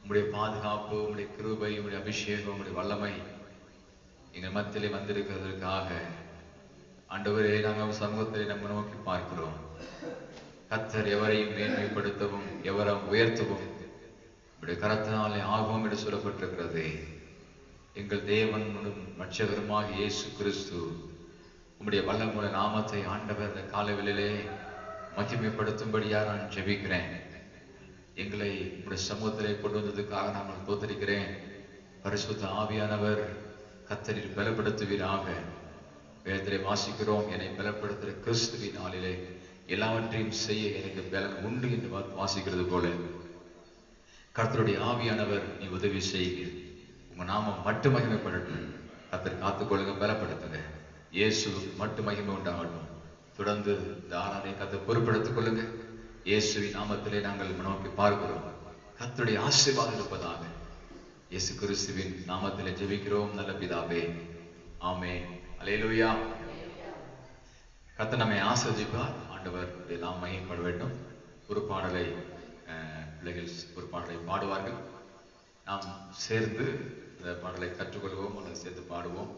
உம்முடைய பாதுகாப்பு, உம்முடைய கிருபை, உம்முடைய அபிஷேகம், உம்முடைய வல்லமை எங்கள் மத்தியிலே வந்திருக்கிறதற்காக ஆண்டவரே, நாங்கள் சமூகத்திலே நம்ம நோக்கி பார்க்கிறோம். கர்த்தர் எவரையும் மேன்மைப்படுத்தவும் எவரையும் உயர்த்தவும் உம்முடைய கரத்தினாலே ஆகும் என்று சொல்லப்பட்டிருக்கிறது. எங்கள் தேவனும் ரட்சகருமாக இயேசு கிறிஸ்து உம்முடைய வல்லமுள்ள நாமத்தை ஆண்டவர் இந்த காலவெளியிலே மகிமைப்படுத்தும்படியா நான் ஜெபிக்கிறேன். எங்களை உம்முடைய சமூகத்திலே கொண்டு வந்ததுக்காக நான் தோத்தரிக்கிறேன். பரிசுத்த ஆவியானவர் கர்த்தரில் பலப்படுத்துவீராக. வேதத்திலே வாசிக்கிறோம், என்னை பலப்படுத்துகிற கிறிஸ்துவின் நாளிலே எல்லாவற்றையும் செய்ய எனக்கு பலன் உண்டு என்று வாசிக்கிறது போல கர்த்தருடைய ஆவியானவர் நீ உதவி செய்யுங்க. உங்க நாமம் மட்டும் மகிமைப்படட்டும். கர்த்தர் காத்துக்கொள்ளுங்க, பலப்படுத்துங்க. இயேசு மட்டும் மகிமை உண்டாகட்டும். தொடர்ந்து இந்த ஆராதனை கர்த்தர் பொறுப்படுத்திக் கொள்ளுங்க. இயேசுவின் நாமத்திலே நாங்கள் நோக்கி பார்க்கிறோம். கர்த்தருடைய ஆசீர்வாதம் இருப்பதாக இயேசு கிறிஸ்துவின் நாமத்திலே ஜெபிக்கிறோம் நல்ல பிதாவே, ஆமென். அல்லேலூயா. கர்த்தர் நம்மை ஆசீர்வதிப்பார். ஆண்டவர் நாம் மகிமைப்பட வேண்டும். ஒரு பாடலை பிள்ளைகள் ஒரு பாடலை பாடுவார்கள். நாம் சேர்ந்து இந்த பாடலை கற்றுக்கொள்வோம் அல்லது சேர்ந்து பாடுவோம்.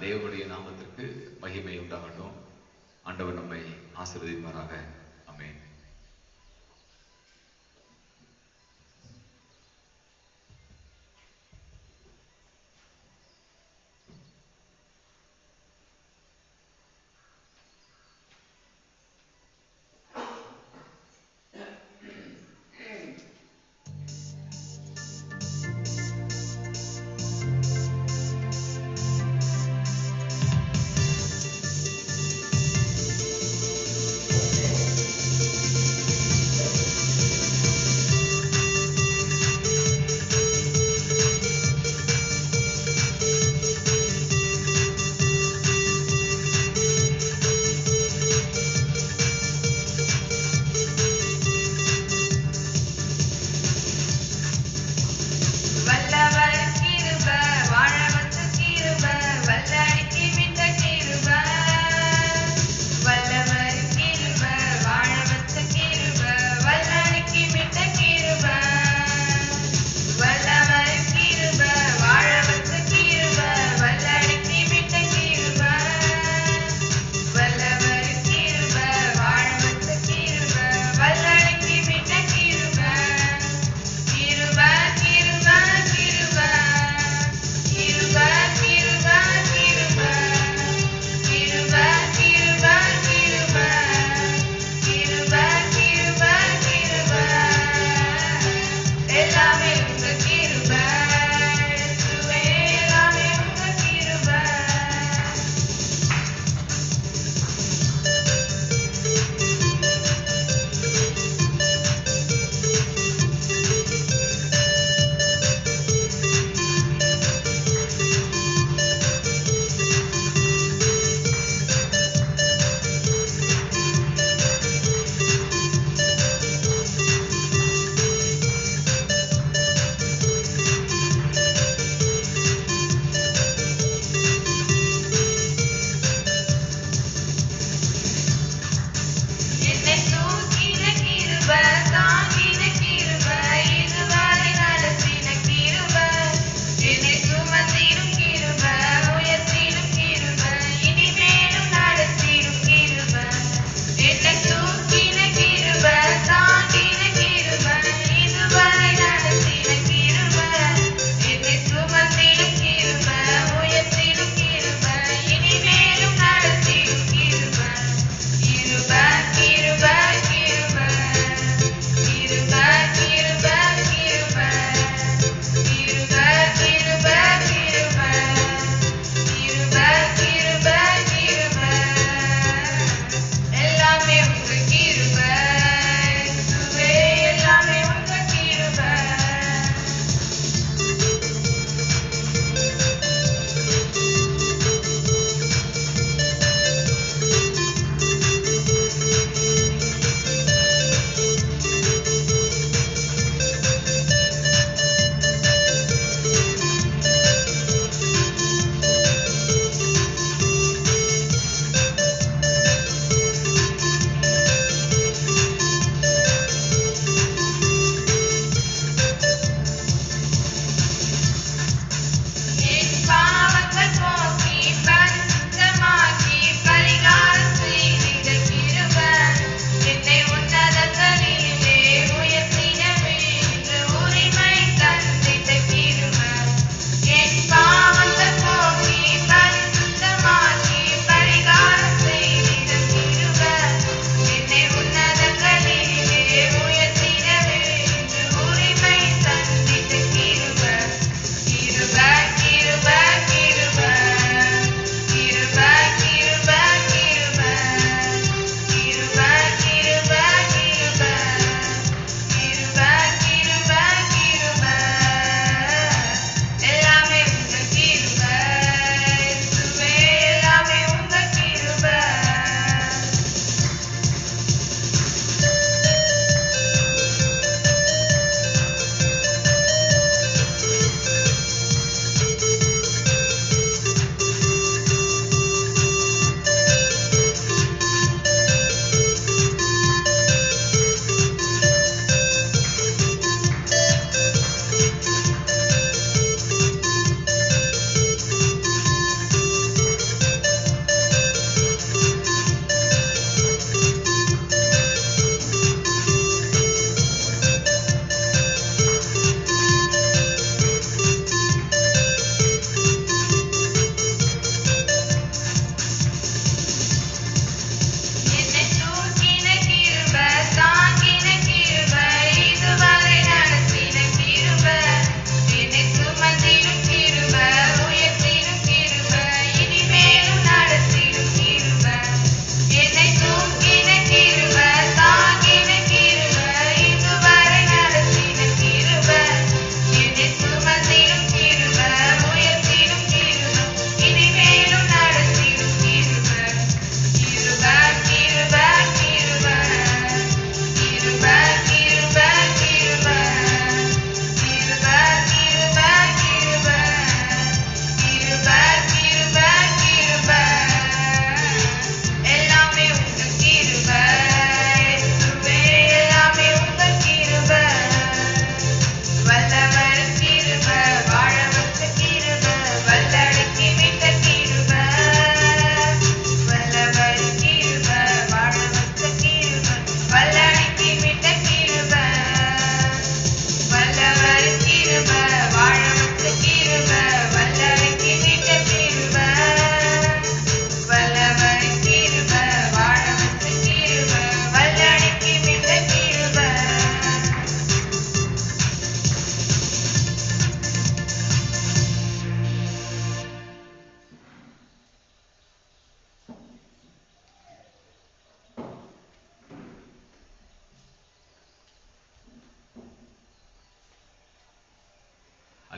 தேவனுடைய நாமத்திற்கு மகிமை உண்டாகட்டும். ஆண்டவர் நம்மை ஆசீர்வதிப்பாராக. ஆமென்.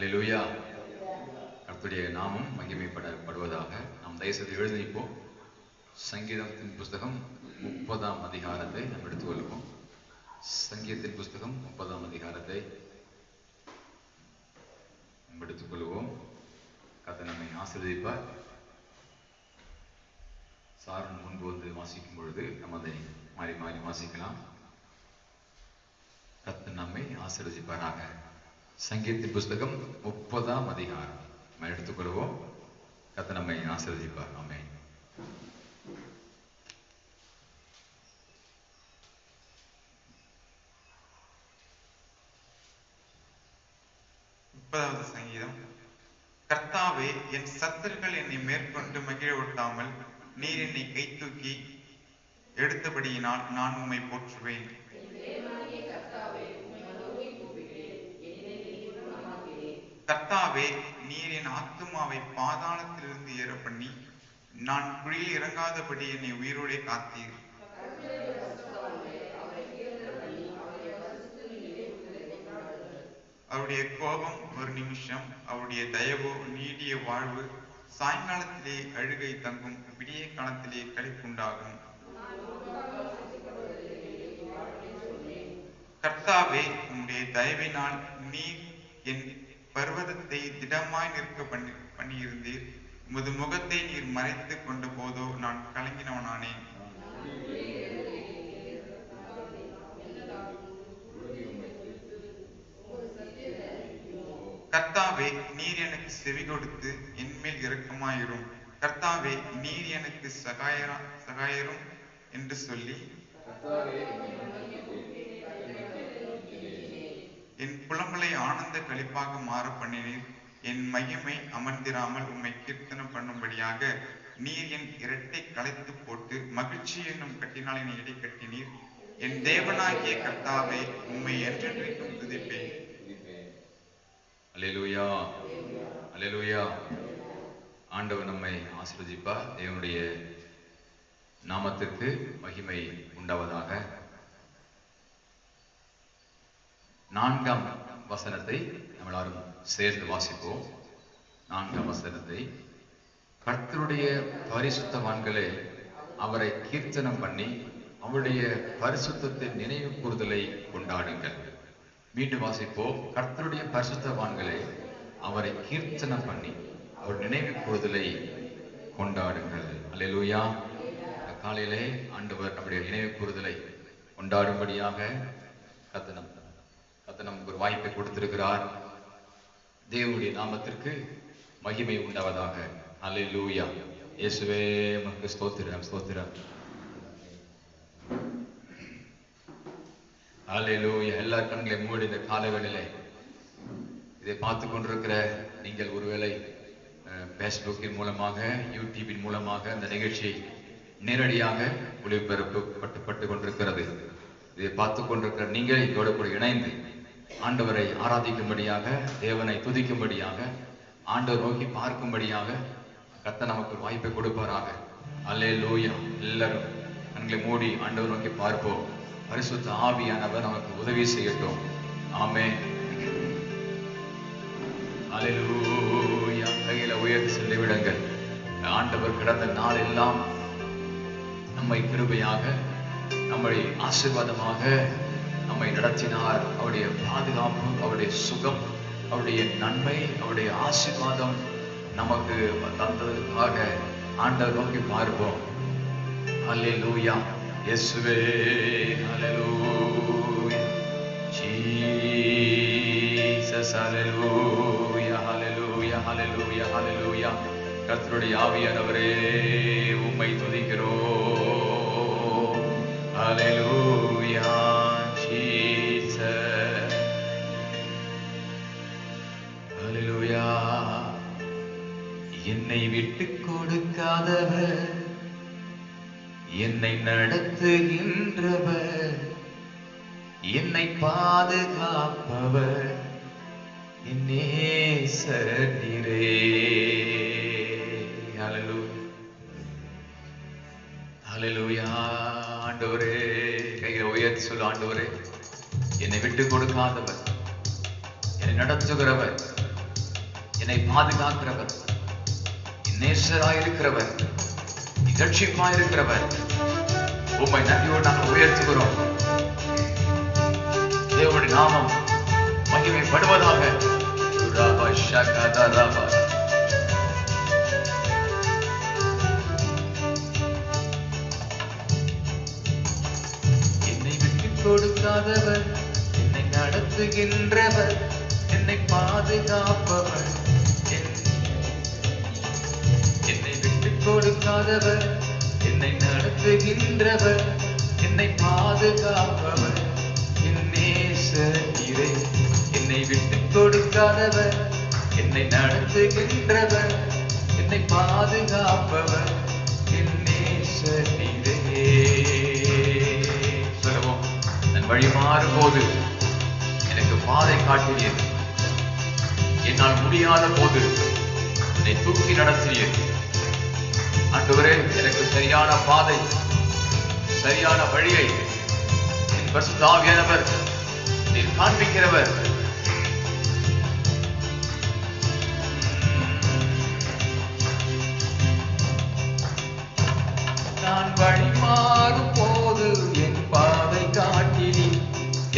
அல்லேலூயா. கர்த்தருடைய நாமம் மகிமைப்படுவதாக. நாம் தயவுசெய்து எழுதி நிற்போம். சங்கீதத்தின் புஸ்தகம் 30ஆம் அதிகாரத்தை நாம் எடுத்துக்கொள்வோம். சங்கீதத்தின் புஸ்தகம் 30ஆம் அதிகாரத்தை நாம் எடுத்துக்கொள்வோம். கர்த்தர் நம்மை ஆசீர்வதிப்பார். சாரன் முன்பு வந்து வாசிக்கும் பொழுது நம்ம அதை மாறி மாறி வாசிக்கலாம். கர்த்தர் நம்மை ஆசீர்வதிப்பாராக. சங்கீதத்தின் புஸ்தகம் 30ஆம் அதிகாரம் நம்ம எடுத்துக்கொள்வோம். கர்த்தர் நம்மை ஆசீர்வதிப்பார். ஆமென். சங்கீதம். கர்த்தாவே, என் சத்துருக்கள் என்னை மேற்கொண்டு மகிழ ஒட்டாமல் நீர் என்னை கை தூக்கி எடுத்தபடியினால் நான் உம்மை போற்றுவேன். கர்த்தாவே, நீர் என் ஆத்துமாவை பாதாளத்திலிருந்து ஏற பண்ணி நான் குழியில் இறங்காதபடி என்னை உயிரோடே காத்தீர். அவருடைய கோபம் ஒரு நிமிஷம், அவருடைய தயவோ நீடிய வாழ்வு. சாயங்காலத்திலே அழுகை தங்கும், விடிய காலத்திலே களிப்புண்டாகும். கர்த்தாவே, உம்முடைய தயவினால் நீர் என் பர்வதத்தை திடமாய் நிற்க பண்ணியிருந்தீர். உமது முகத்தை நீர் மறைத்து கொண்ட போதோ நான் கலங்கினவனானேன். கர்த்தாவே, நீர் எனக்கு செவி கொடுத்து என்மேல் இரக்கமாயிரும். கர்த்தாவே, நீர் எனக்கு சகாயரும் என்று சொல்லி என் புலம்பலை ஆனந்த களிப்பாக மாற பண்ணினீர். என் மகிமை அமர்ந்திராமல் உம்மை கீர்த்தனம் பண்ணும்படியாக நீர் என் இரட்டை களைத்து போட்டு மகிழ்ச்சி என்னும் கட்டினால் என்னை இடை கட்டினீர். என் தேவனாகிய கர்த்தாவே, உம்மை என்றென்றைக்கும் துதிப்பேன். அல்லேலூயா, அல்லேலூயா. ஆண்டவர் நம்மை ஆசீர்வதிப்பார். தேவனுடைய நாமத்திற்கு மகிமை உண்டாவதாக. 4ஆம் வசனத்தை நம்ம எல்லாரும் சேர்ந்து வாசிப்போம். 4ஆம் வசனத்தை. கர்த்தருடைய பரிசுத்தவான்களே, அவரை கீர்த்தனம் பண்ணி அவருடைய பரிசுத்தத்தின் நினைவு கூறுதலை கொண்டாடுங்கள். மீண்டும் வாசிப்போம். கர்த்தருடைய பரிசுத்தவான்களே, அவரை கீர்த்தனம் பண்ணி அவர் நினைவு கூறுதலை கொண்டாடுங்கள். அல்லேலூயா. காலையிலே ஆண்டவர் நம்முடைய நினைவு கூறுதலை கொண்டாடும்படியாக கர்த்தர் நமக்கு ஒரு வாய்ப்பை கொடுத்திருக்கிறார். தேவனுடைய நாமத்திற்கு மகிமை உண்டாவதாக. அல்லேலூயா. இயேசுவே உமக்கு ஸ்தோத்திரம், ஸ்தோத்திரம். அல்லேலூயா. எல்லார் கண்களை மூடி இந்த காலவேளையிலே இதை பார்த்து கொண்டிருக்கிற நீங்கள் ஒருவேளை பேஸ்புக்கின் மூலமாக, யூடியூபின் மூலமாக இந்த நிகழ்ச்சி நேரடியாக ஒளிபரப்பப்பட்டு கொண்டிருக்கிறது. இதை பார்த்து கொண்டிருக்கிற நீங்கள் இதோடு கூட இணைந்து ஆண்டவரை ஆராதிக்கும்படியாக, தேவனை துதிக்கும்படியாக, ஆண்டவர் நோக்கி பார்க்கும்படியாக கர்த்தர் நமக்கு வாய்ப்பை கொடுப்பாராக. அல்லேலூயா. எல்லாரும் கண்களை மூடி ஆண்டவர் நோக்கி பார்ப்போம். பரிசுத்த ஆவியானவர் நமக்கு உதவி செய்யட்டும். ஆமென். அல்லேலூயா. கையில உயர்த்தி சென்று விடுங்கள். ஆண்டவர் கடந்த நாள் எல்லாம் நம்மை கிருபையாக, நம்மை ஆசீர்வாதமாக நம்மை நடத்தினார். அவருடைய பாதுகாப்பு, அவருடைய சுகம், அவருடைய நன்மை, அவருடைய ஆசீர்வாதம் நமக்கு தந்ததற்காக ஆண்டவர் நோக்கி பார்ப்போம். அல்லேலூயா. இயேசுவே, ஹல்லேலூயா. ஜீசஸ், ஹல்லேலூயா, ஹல்லேலூயா, ஹல்லேலூயா, ஹல்லேலூயா. கர்த்தருடைய ஆவியானவரே, உம்மை துதிக்கிறோம். ஹல்லேலூயா. ஜீசஸ், ஹல்லேலூயா. என்னை விட்டு கொடுக்காதவர், என்னை நடத்துகின்றவர், என்னை பாதுகாப்பவர், என் நேசர் நீரே. ஹல்லேலூயா, ஹல்லேலூயா. ஆண்டவரே, கையை உயர்த்தி சொல்லு. ஆண்டவரே, என்னை விட்டு கொடுக்காதவர், என்னை நடத்துகிறவர், என்னை பாதுகாக்கிறவர், என் நேசராயிருக்கிறவர், இரட்சிப்பாயிருக்கிறவர், உம்மை நன்றியோடு நாங்கள் உயர்த்துகிறோம். தேவனுடைய நாமம் மகிமைப்படுவதாக. என்னை விட்டு கொடுக்காதவர், என்னை நடத்துகின்றவர், என்னை பாதுகாப்பவர், என்னை விட்டு கொடுக்காதவர், என்னை நடத்துகின்றவர், என்னை பாதுகாப்பவர், என் நேசரே. என்னை விட்டு கொடுக்காதவர், என்னை நடத்துகின்றவர், என்னை பாதுகாப்பவர், என் நேசரே. சொல்லுவோம், நான் வழி மாறும் போது எனக்கு பாதை காட்டினீர், என்னால் முடியாத போது என்னை தூக்கி நடத்தினீர். ஆண்டவரே, எனக்கு சரியான பாதை, சரியான வழியை என் பரிசுத்த ஆவியானவர் நீர் காண்பிக்கிறவர். நான் வழி மாறும் போது என் பாதை காட்டினீர்,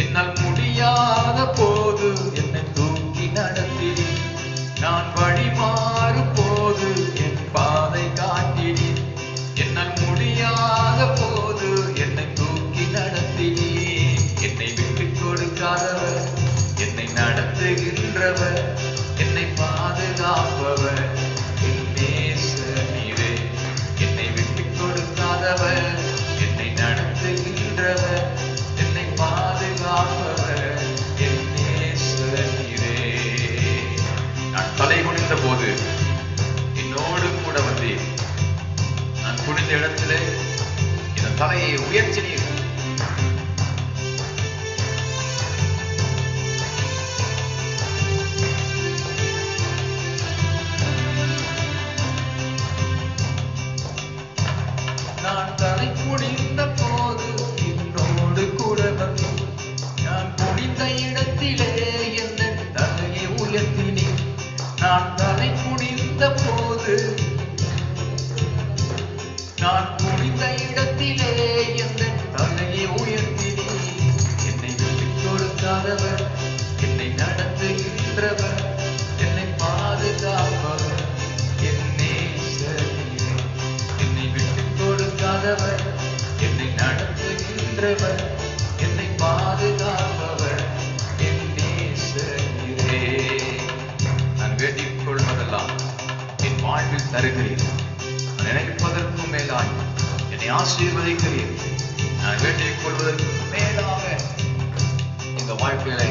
என்னால் முடியாத போது என்னை தூக்கி நடத்தினீர். நான் வழி மாறும் போது என் பாதை காட்டினீர், என்னால் முடியாத போது என்னை தூக்கி நடத்தினீர். என்னை விட்டு கொடுக்காதவர், என்னை நடத்துகின்றவர், என்னை பாதுகாப்பவர், என் நேசரே. என்னை விட்டு கொடுக்காதவர், என்னை நடத்துகின்றவர், என்னை பாதுகாப்பவர், என் நேசரே. நான் தலை குனிந்த போது என்னோடு கூட வந்தீர். நான் குனிந்த இடத்திலே இந்த தலையை உயர்த்தினீர். நான் தலை குனிந்த போது என்னோடு கூட வந்தீர். நான் குனிந்த இடத்திலே என் தலையை உயர்த்தினீர். நான் தலை குனிந்த போது, நான் குனிந்த இடத்திலே என் தலையை உயர்த்தினீர். என்னை விட்டு கொடுக்காதவர், என்னை நடத்துகின்றவர், என்னை பாதுகாப்பவர், என் நேசரே. என்னை விட்டு கொடுக்காதவர், என்னை நடத்துகின்றவர், என்னை பாதுகாப்பவர், என் நேசரே. நான் வேண்டிக் கொள்வதெல்லாம் என் வாழ்வில் தருகிறீர். நான் நினைப்பதற்கும் மேலாய் என்னை ஆசீர்வதிக்கிறீர். நான் வேண்டிக் கொள்வதற்கு மேலாக இந்த வாழ்க்கையை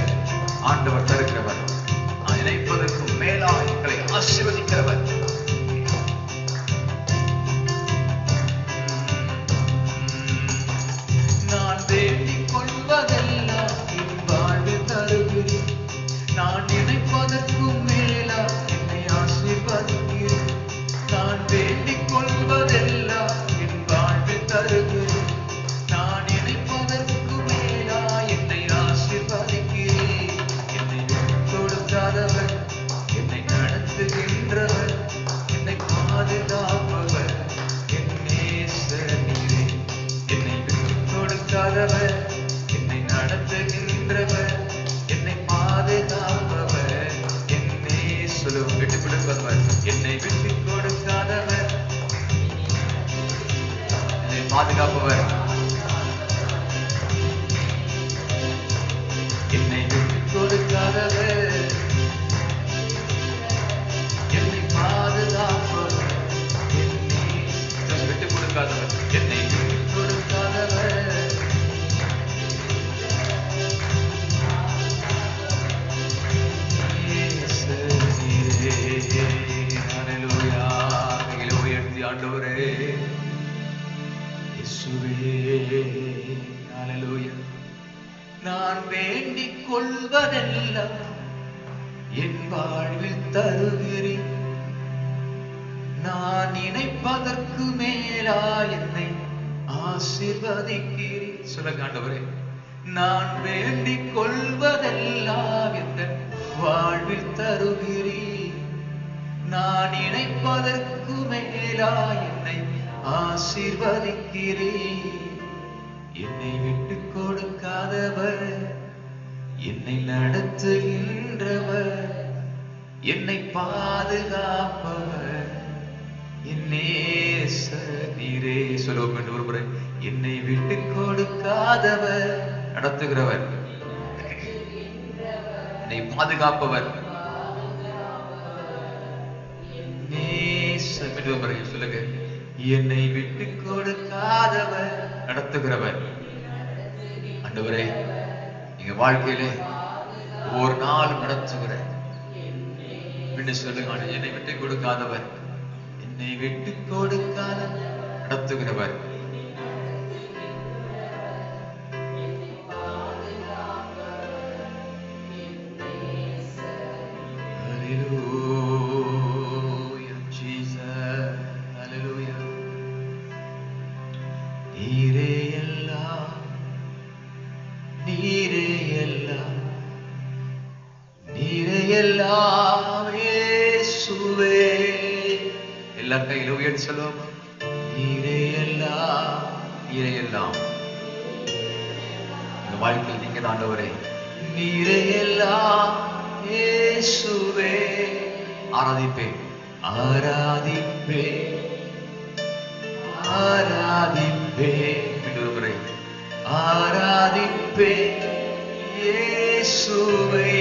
ஆண்டவர் தருகிறவர். நான் நினைப்பதற்கும் மேலாய் எங்களை ஆசீர்வதிக்கிறவர். நான் வேண்டிக் கொள்வதெல்லாம் என் வாழ்வில் தருகிறீர். நான் நினைப்பதற்கும் மேலா என்னை ஆசீர்வதிக்கிறீர். நான் வேண்டிக் கொள்வதெல்லாம் என் வாழ்வில் தருகிறீர். நான் நினைப்பதற்கு மேலா என்னை ஆசீர்வதிக்கிறீர். என்னை விட்டுக் கொடுக்காதவர், என்னை நடத்துகின்றவர், என்னை பாதுகாப்பவர், என் நேசரே. என்னை விட்டுக் கொடுக்காதவர், என்னை நடத்துகின்றவர், என்னை பாதுகாப்பவர், என் நேசரும் விட்டுக் கொடுப்பவர். என்னை விட்டுக் கொடுக்காதவர், என்னை பாதுகாப்பவர், என்னை விட்டுக் கொடுக்காதவர், என்னை பாதுகாப்பவர், என் நேசரும் விட்டுக் கொடுக்காதவர், என்னை விட்டுக் கொடுக்காதவர், ஆண்டவரே இயேசுவே, ஹல்லேலூயா. நான் வேண்டிக் கொள்வதெல்லாம் என் வாழ்வில் தருகிறீர். நான் நினைப்பதற்கு மேலா என்னை ஆசீர்வதிக்கிறீர். சொல்லுங்க ஆண்டவரே, நான் வேண்டிக் கொள்வதெல்லாம் என் வாழ்வில் தருகிறீர். நான் நினைப்பதற்கு மேலா என்னை ஆசீர்வதிக்கிறீர். என்னை விட்டு கொடுக்காதவர், என்னை நடத்துகின்றவர், என்னை பாதுகாப்பவர், என் நேசர் நீரே. சொல்லுவோம் என்று ஒரு முறை. என்னை விட்டு கொடுக்காதவர், நடத்துகிறவர், என்னை பாதுகாப்பவர், நேசர். சொல்லுங்க. என்னை விட்டு கொடுக்காதவர், நடத்துகிறவர். ஆண்டவரே, எங்க வாழ்க்கையிலே ஒவ்வொரு நாளும் நடத்துகிற சொல்லுங்க. என்னை விட்டு கொடுக்காதவர், என்னை விட்டு கொடுக்காத நடத்துகிறவர், நீரே எல்லாம், நீரே எல்லாம், நீரே எல்லாம் இயேசுவே. எல்லா கையிலும் உயர்த்தி சொல்லுவோம். நீரே எல்லாம், நீரே எல்லாம். இந்த வாழ்க்கையில் நீங்க தான் ஆண்டவரே. நீரே எல்லாம் இயேசுவே. ஆராதிப்பேன், ஆராதிப்பேன், ஆராதிப்பேன். இன்னொரு முறை. ஆராதிப்பேன் இயேசுவே,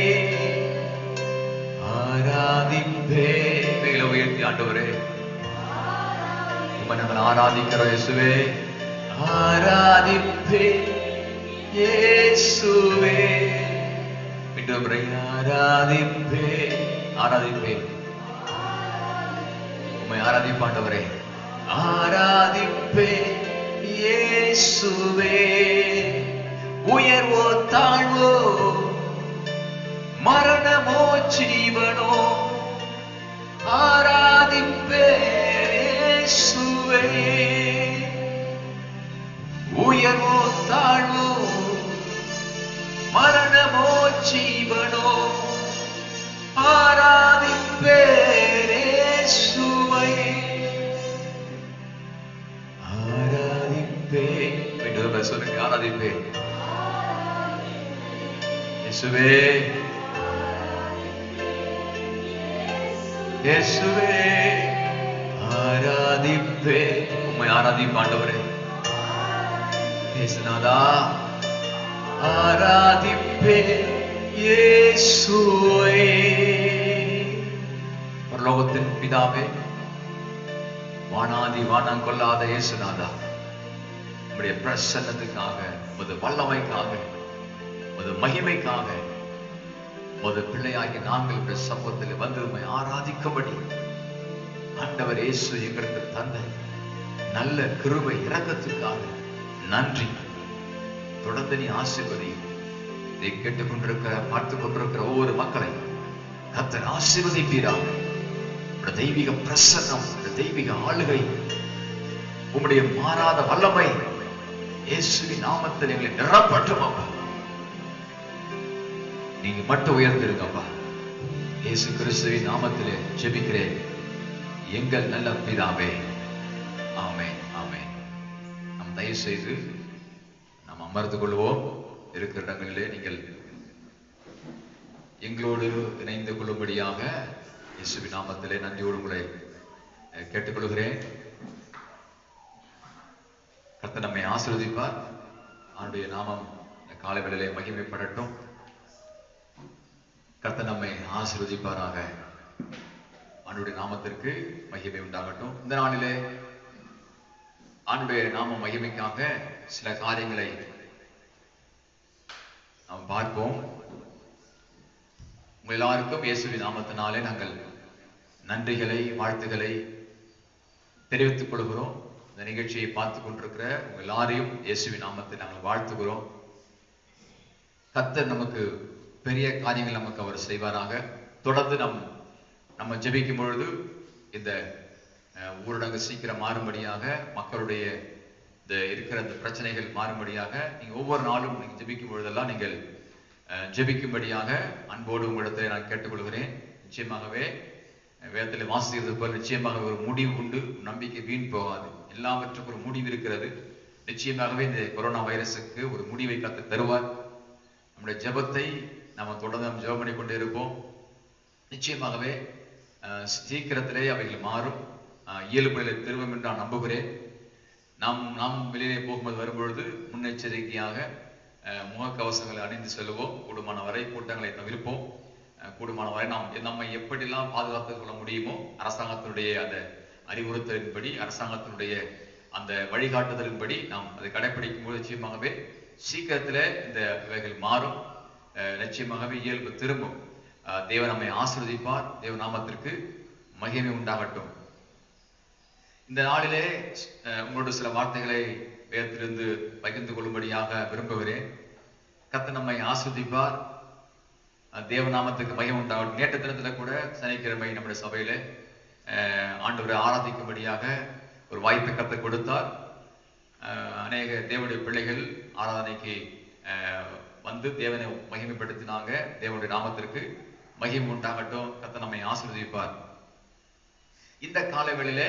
ஆராதிப்பேன். கையில உயர்த்தி ஆண்டவரே, நாங்கள் ஆராதிக்கிறோம் இயேசுவே. ஆராதிப்பேன் இயேசுவே. இன்னொரு முறை. ஆராதிப்பேன், ஆராதிப்பேன், உம்மை ஆராதிப்பாண்டவரே. ஆராதிப்பேன் இயேசுவே. உயர்வோ தாழ்வோ, மரணமோ ஜீவனோ, ஆராதிப்பேன் இயேசுவே. உயர்வோ தாழ்வோ, மரணமோ ஜீவனோ, ஆராதிப்பேன் இயேசுவை. ஆராதிப்பேன். சொல்லுங்க. ஆராதிப்பேன் இயேசுவே, இயேசுவே. ஆராதிப்பேன், உம்மை ஆராதிப்பாண்டவரே. இயேசுநாதா, ஆராதிப்பேன் இயேசுவே. பரலோகத்தின் பிதாவே, வானாதி வானம் கொள்ளாத இயேசுநாதா, உம்முடைய பிரசன்னத்துக்காக, உமது வல்லமைக்காக, உமது மகிமைக்காக, உமது பிள்ளையாகி நாங்கள் உடைய சமூகத்தில் வந்து உம்மை ஆராதிக்கும்படி ஆண்டவர் இயேசு எங்களுக்கு தந்த நல்ல கிருபை இரக்கத்துக்காக நன்றி. தொடர்ந்து நீ ஆசீர்வதியும். இதை கேட்டுக்கொண்டிருக்கிற, பார்த்துக் கொண்டிருக்கிற ஒவ்வொரு மக்களை கர்த்தர் ஆசீர்வதிப்பீராக. தெய்வீக பிரசன்னம், தெய்வீக ஆளுகை, உம்முடைய மாறாத வல்லமை இயேசுவின் நாமத்தில் எங்களை நிரப்பட்டும் அப்பா. நீங்க மட்டும் உயர்ந்திருங்கப்பா. இயேசு கிறிஸ்துவின் நாமத்திலே ஜெபிக்கிறேன் எங்கள் நல்ல பிதாவே. ஆமென், ஆமென். நாம் தயவு செய்து நாம் அமர்ந்து கொள்வோம். இருக்கிற இடங்களிலே நீங்கள் எங்களோடு இணைந்து கொள்ளும்படியாக இயேசுவின் நாமத்திலே நன்றியோடு உங்களை கேட்டுக்கொள்கிறேன். கர்த்தர் நம்மை ஆசீர்வதிப்பார். அவருடைய நாமம் காலை வேளையிலே மகிமைப்படட்டும். கர்த்தர் நம்மை ஆசீர்வதிப்பாராக. அவருடைய நாமத்திற்கு மகிமை உண்டாகட்டும். இந்த நாளிலே அவருடைய நாம மகிமைக்காக சில காரியங்களை நாம் பார்ப்போம். உங்கள் எல்லாருக்கும் இயேசுவின் நாமத்தினாலே நாங்கள் நன்றிகளை, வாழ்த்துக்களை தெரிவித்துக் கொள்கிறோம். இந்த நிகழ்ச்சியை பார்த்துக் கொண்டிருக்கிற உங்கள் எல்லாரையும் இயேசுவின் நாமத்தை நாங்கள் வாழ்த்துகிறோம். கர்த்தர் நமக்கு பெரிய காரியங்கள் நமக்கு அவர் செய்வாராக. தொடர்ந்து நம்ம ஜெபிக்கும் பொழுது இந்த ஊரடங்கு சீக்கிரம் மாறும்படியாக, மக்களுடைய இருக்கிற அந்த பிரச்சனைகள் மாறும்படியாக நீங்க ஒவ்வொரு நாளும் நீங்க ஜெபிக்கும் பொழுதெல்லாம் நீங்கள் ஜெபிக்கும்படியாக அன்போடு உங்களிடத்தில் நான் கேட்டுக்கொள்கிறேன். நிச்சயமாகவே வேதத்தில் வாசிக்கிறது போல நிச்சயமாக ஒரு முடிவு உண்டு. நம்பிக்கை வீண் போகாது. எல்லாவற்றுக்கும் ஒரு முடிவு இருக்கிறது. நிச்சயமாகவே இந்த கொரோனா வைரஸுக்கு ஒரு முடிவை கர்த்தர் தருவார். நம்முடைய ஜெபத்தை நாம் தொடர்ந்து ஜெபம் பண்ணி கொண்டே இருப்போம். நிச்சயமாகவே சீக்கிரத்திலே அவைகள் மாறும், இயல்புகளை திரும்பும் என்று நான் நம்புகிறேன். நாம் வெளியிலே போகும்போது வரும்பொழுது முன்னெச்சரிக்கையாக முகக்கவசங்களை அணிந்து செல்வோம். கூடுமான வரை கூட்டங்களை தவிர்ப்போம். கூடுமான வரை நம்மை எப்படிலாம் பாதுகாத்துக் கொள்ள முடியுமோ அரசாங்கத்தினுடைய அந்த அறிவுறுத்தலின்படி, அரசாங்கத்தினுடைய அந்த வழிகாட்டுதலின்படி நாம் அதை கடைபிடிக்கும் போது நிச்சயமாகவே சீக்கிரத்தில் இந்த இவைகள் மாறும். நிச்சயமாகவே இயல்பு திரும்பும். தேவன் நம்மை ஆசீர்வதிப்பார். தேவ நாமத்திற்கு மகிமை உண்டாகட்டும். இந்த நாளிலே உங்களோட சில வார்த்தைகளை வேதத்திலிருந்து பகிர்ந்து கொள்ளும்படியாக விரும்புகிறேன். கர்த்தர் நம்மை ஆசீர்வதிப்பார். தேவநாமத்துக்கு மகிமை உண்டாகட்டும். நேற்று தினத்துல கூட சனிக்கிழமை நம்முடைய சபையில ஆண்டவரை ஆராதிக்கும்படியாக ஒரு வாய்ப்பை கர்த்தர் கொடுத்தார். அநேக தேவனுடைய பிள்ளைகள் ஆராதனைக்கு வந்து தேவனை மகிமைப்படுத்தினாங்க. தேவனுடைய நாமத்திற்கு மகிமை உண்டாகட்டும். கர்த்தர் நம்மை ஆசீர்வதிப்பார். இந்த காலவேளையில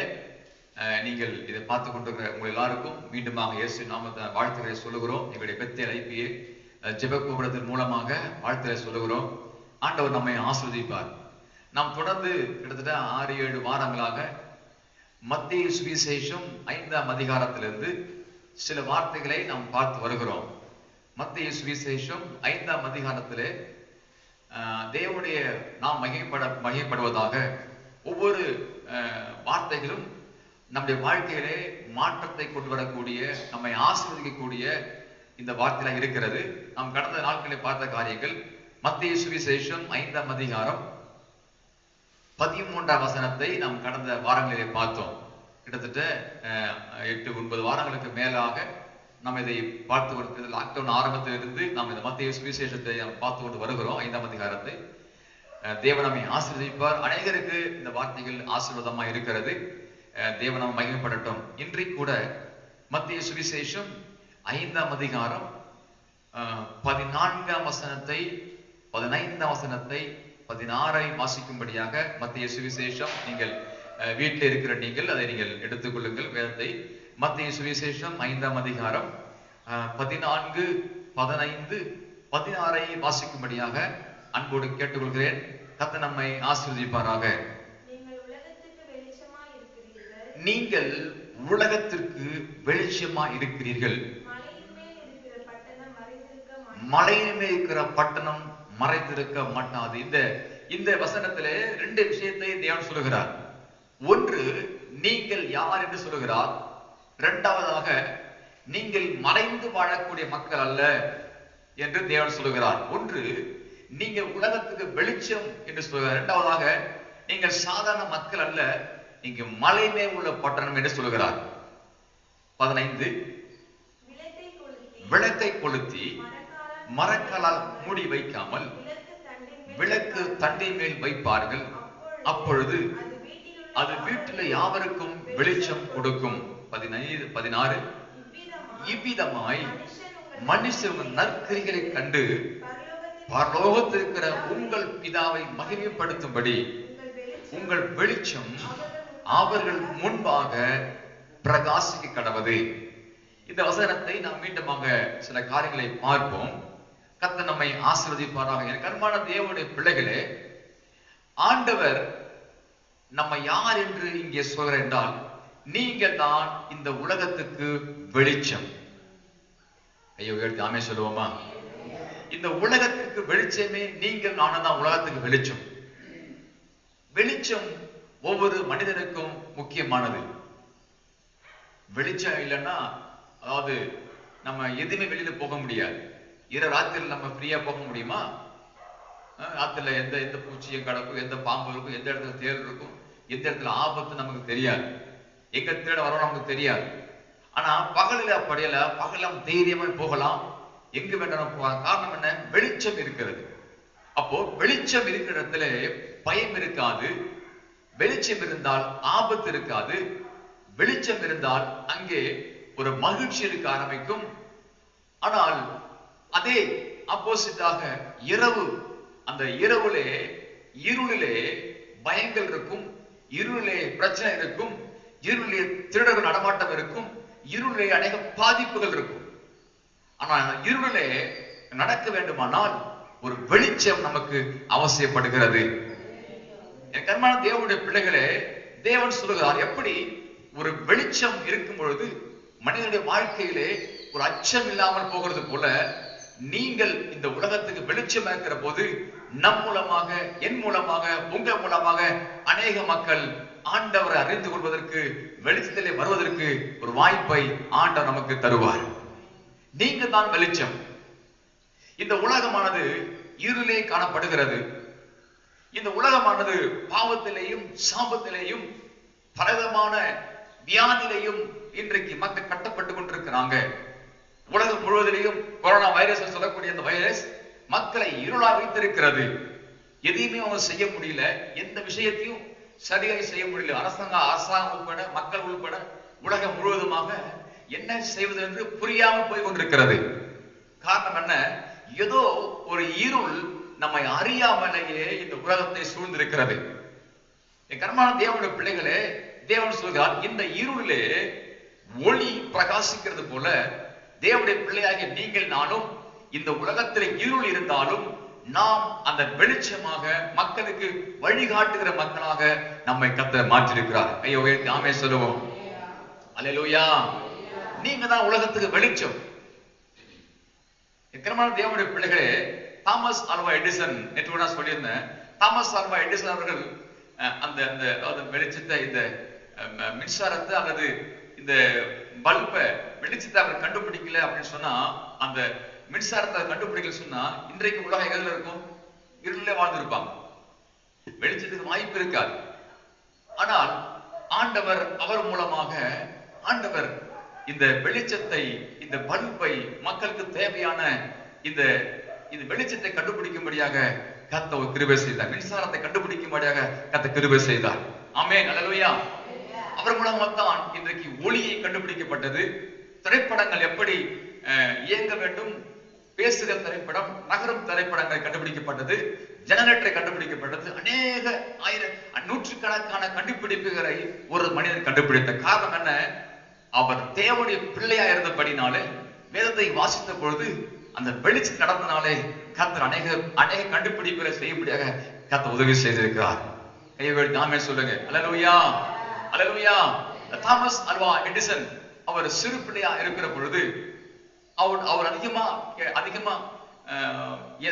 நீங்கள் இதை பார்த்து கொண்டிருக்கிற உங்கள் எல்லாருக்கும் மீண்டுமாக இயேசு நாமத்தை வாழ்த்துக்களை சொல்லுகிறோம். எங்களுடைய பெத்தேல் ஐபிஏ ஜெப கூபுரத்தின் மூலமாக வாழ்த்துக்களை சொல்லுகிறோம். ஆண்டவர் நம்மை ஆசீர்வதிப்பார். நாம் தொடர்ந்து கிட்டத்தட்ட 6-7 வாரங்களாக மத்தேயு சுவிசேஷம் 5ஆம் அதிகாரத்திலிருந்து சில வார்த்தைகளை நாம் பார்த்து வருகிறோம். மத்தேயு சுவிசேஷம் 5ஆம் அதிகாரத்திலே தேவனுடைய நாம் மகிமைப்படுவதாக ஒவ்வொரு வார்த்தைகளும் நம்முடைய வாழ்க்கையிலே மாற்றத்தை கொண்டு வரக்கூடிய, நம்மை ஆசீர்வதிக்கக்கூடிய இந்த வார்த்தையில இருக்கிறது. நாம் கடந்த நாட்களில் பார்த்த காரியங்கள் மத்தேயு சுவிசேஷம் 5ஆம் அதிகாரம் 13ஆம் வசனத்தை நாம் கடந்த வாரங்களிலே பார்த்தோம். கிட்டத்தட்ட 8-9 வாரங்களுக்கு மேலாக நாம் இதை பார்த்து கொண்டு, லாக்டவுன் ஆரம்பத்திலிருந்து நாம் இந்த மத்தேயு சுவிசேஷத்தை பார்த்து கொண்டு வருகிறோம். 5ஆம் அதிகாரத்தை தேவன் நம்மை ஆசீர்வதிப்பார். அநேகருக்கு இந்த வார்த்தைகள் ஆசீர்வாதமா இருக்கிறது. தேவன் மகிமைப்படட்டும். இன்றைக்கு கூட மத்தேயு சுவிசேஷம் 5ஆம் அதிகாரம் 14ஆம் வசனத்தை, 15ஆம் வசனத்தை, 16ஐ வாசிக்கும்படியாக மத்தேயு சுவிசேஷம், நீங்கள் வீட்டில் இருக்கிற நீங்கள் அதை நீங்கள் எடுத்துக்கொள்ளுங்கள் வேதத்தை. மத்தேயு சுவிசேஷம் 5ஆம் அதிகாரம் 14, 15, 16ஐ வாசிக்கும்படியாக அன்போடு கேட்டுக்கொள்கிறேன். கர்த்தர் நம்மை ஆசீர்வதிப்பாராக. நீங்கள் உலகத்திற்கு வெளிச்சமா இருக்கிறீர்கள். மலையின் மேல் இருக்கிற பட்டணம் மறைந்திருக்க மாட்டாது. இந்த வசனத்திலே 2 விஷயத்தை தேவன் சொல்லுகிறார். ஒன்று, நீங்கள் யார் என்று சொல்லுகிறார். இரண்டாவதாக, நீங்கள் மறைந்து வாழக்கூடிய மக்கள் அல்ல என்று தேவன் சொல்லுகிறார். ஒன்று, நீங்கள் உலகத்துக்கு வெளிச்சம் என்று சொல்லுகிறார். இரண்டாவதாக, நீங்கள் சாதாரண மக்கள் அல்ல, நீங்க மலை மேல் உள்ள பட்டணம் என்று சொல்லுகிறார். 15, விளக்கை கொளுத்தி மரக்காலால் மூடி வைக்காமல் விளக்கு தண்டை மேல் வைப்பார்கள். அப்பொழுது அது வீட்டில் யாவருக்கும் வெளிச்சம் கொடுக்கும். 16, இவ்விதமாய் மனுஷன் நற்கிரிகளை கண்டு பரலோகத்தில் இருக்கிற உங்கள் பிதாவை மகிமைப்படுத்தும்படி உங்கள் வெளிச்சம் அவர்கள் முன்பாக பிரகாசிக்க கடவது. இந்த வசனத்தை நாம் மீண்டுமாக சில காரியங்களை பார்ப்போம். கர்த்தர் நம்மை ஆசீர்வதிப்பாராக. எனக்கு அன்பான தேவனுடைய பிள்ளைகளே, ஆண்டவர் நம்ம யார் என்று இங்கே சொல்கிறார் என்றால், நீங்கள் தான் இந்த உலகத்துக்கு வெளிச்சம். ஐயோ, ஆமே சொல்லுவோமா? இந்த உலகத்துக்கு வெளிச்சமே நீங்கள் நானும் தான் உலகத்துக்கு வெளிச்சம். வெளிச்சம் ஒவ்வொரு மனிதனுக்கும் முக்கியமானது. வெளிச்சம் இல்லைன்னா, அதாவது நம்ம எதுவுமே வெளியில போக முடியாது. இரவு ராத்திரில நம்ம ஃப்ரீயா போக முடியுமா? ராத்திரில எந்த பூச்சியும் கிடக்கும், எந்த பாம்பு இருக்கும், எந்த இடத்துல தேள் இருக்கும், எந்த இடத்துல ஆபத்து நமக்கு தெரியாது, எங்க தேட வரோம் நமக்கு தெரியாது. ஆனா பகலில் அப்படியில பகலாம் தைரியமா போகலாம், எங்க வேண்டாம் போகலாம். காரணம் என்ன? வெளிச்சம் இருக்கிறது. அப்போ வெளிச்சம் இருக்கிற இடத்துல பயம் இருக்காது. வெளிச்சம் இருந்தால் ஆபத்து இருக்காது. வெளிச்சம் இருந்தால் அங்கே ஒரு மகிழ்ச்சி இருக்க ஆரம்பிக்கும். ஆனால் அதே ஆப்போசிட்டாக இரவு, அந்த இரவுலே இருளிலே பயங்கள் இருக்கும், இருளிலே பிரச்சனை இருக்கும், இருளிலே திருடர்கள் நடமாட்டம் இருக்கும், இருளிலே அநேக பாதிப்புகள் இருக்கும். ஆனால் இருளிலே நடக்க வேண்டுமானால் ஒரு வெளிச்சம் நமக்கு அவசியப்படுகிறது. என் கர்மான தேவனுடைய பிள்ளைகளே, தேவன் சொல்லுகிறார், எப்படி ஒரு வெளிச்சம் இருக்கும் பொழுது மனிதனுடைய வாழ்க்கையிலே ஒரு அச்சம் இல்லாமல் போகிறது போல, நீங்கள் இந்த உலகத்துக்கு வெளிச்சம் இருக்கிற போது நம் மூலமாக, என் மூலமாக, உங்கள் மூலமாக அநேக மக்கள் ஆண்டவரை அறிந்து கொள்வதற்கு, வெளிச்சத்திலே வருவதற்கு ஒரு வாய்ப்பை ஆண்டவர் நமக்கு தருவார். நீங்க தான் வெளிச்சம். இந்த உலகமானது இருளே காணப்படுகிறது. இந்த உலகமானது பாவத்திலேயும் சாபத்திலேயும் பலவிதமான வியாதியிலையும் இன்றைக்கு மக்கள் கட்டப்பட்டுக் கொண்டிருக்கிறாங்க. உலகம் முழுவதிலையும் கொரோனா வைரஸ் சொல்லக்கூடிய இந்த வைரஸ் மக்களை இருளா வைத்திருக்கிறது. எதையுமே அவங்க செய்ய முடியல, எந்த விஷயத்தையும் சரியாக செய்ய முடியல. அரசாங்கம் உட்பட, மக்கள் உட்பட உலகம் முழுவதுமாக என்ன செய்வது என்று புரியாமல் போய் கொண்டிருக்கிறது. காரணம் என்ன? ஏதோ ஒரு இருள் நம்மை அறியாமலேயே இந்த உலகத்தை சூழ்ந்திருக்கிறது. என் கர்மான தேவனுடைய பிள்ளைகளே, தேவன் சொல்கிறார், இந்த இருளிலே ஒளி பிரகாசிக்கிறது போல தேவனுடைய பிள்ளையாகிய நீங்கள் நானும் இந்த உலகத்தில் இருள் இருந்தாலும் நாம் அந்த வெளிச்சமாக மக்களுக்கு வழிகாட்டுகிற மக்களாக நம்மை கர்த்தர் மாற்றிருக்கிறார். ஐயோ, நாமே சொல்லுவோம் அல்லேலூயா. நீங்க தான் உலகத்துக்கு வெளிச்சம். எக்கரமான தேவனுடைய பிள்ளைகளே, தாமஸ் ஆல்வா எடிசன், நேற்று நான் சொல்லியிருந்தேன், தாமஸ் ஆல்வா எடிசன் அவர்கள் அந்த வெளிச்சத்தை, இந்த மின்சாரத்தை அல்லது இந்த பல்பை வெளிச்சத்தை அவர் கண்டுபிடிக்கல அப்படின்னு சொன்னா, அந்த மின்சாரத்தை கண்டுபிடிக்கல சொன்னா இன்றைக்கு உலகம் எதுல இருக்கும்? இருளே வாழ்ந்திருப்பாங்க. வெளிச்சத்துக்கு வாய்ப்பு இருக்காது. ஆனால் ஆண்டவர், அவர் மூலமாக ஆண்டவர் இந்த வெளிச்சத்தை, இந்த பல்பை, மக்களுக்கு தேவையான இந்த வெளிச்சத்தை கண்டுபிடிக்கும்படியாக கர்த்தர் கிருபை செய்தார். மின்சாரத்தை கண்டுபிடிக்கும்படியாக கர்த்தர் கிருபை செய்தார். ஆமென், அல்லேலூயா. அவர் மூலமாக தான் இன்றைக்கு ஒளியை கண்டுபிடிக்கப்பட்டது. திரைப்படங்கள் எப்படி இயங்க வேண்டும், பேசுகிற திரைப்படம், நகரும் திரைப்படங்கள் கண்டுபிடிக்கப்பட்டது, ஜெனரேட்டரை கண்டுபிடிக்கப்பட்டது. அநேக நூற்றுக்கணக்கான கண்டுபிடிப்புகளை ஒரு மனிதன் கண்டுபிடித்த காரணம் என்ன? அவர் தேவனுடைய பிள்ளையா இருந்தபடினாலே, வேதத்தை வாசித்த பொழுது அந்த வெளிச்சம் நடந்தனாலே கர்த்தர் அநேக கண்டுபிடிப்புகளை செய்யும்படியாக கர்த்தர் உதவி செய்திருக்கிறார். கையை நாமே சொல்லுங்க அல்லேலூயா, அல்லேலூயா. தாமஸ் ஆல்வா எடிசன் அவர் சிறு பிள்ளையா இருக்கிற பொழுது அவர் அதிகமா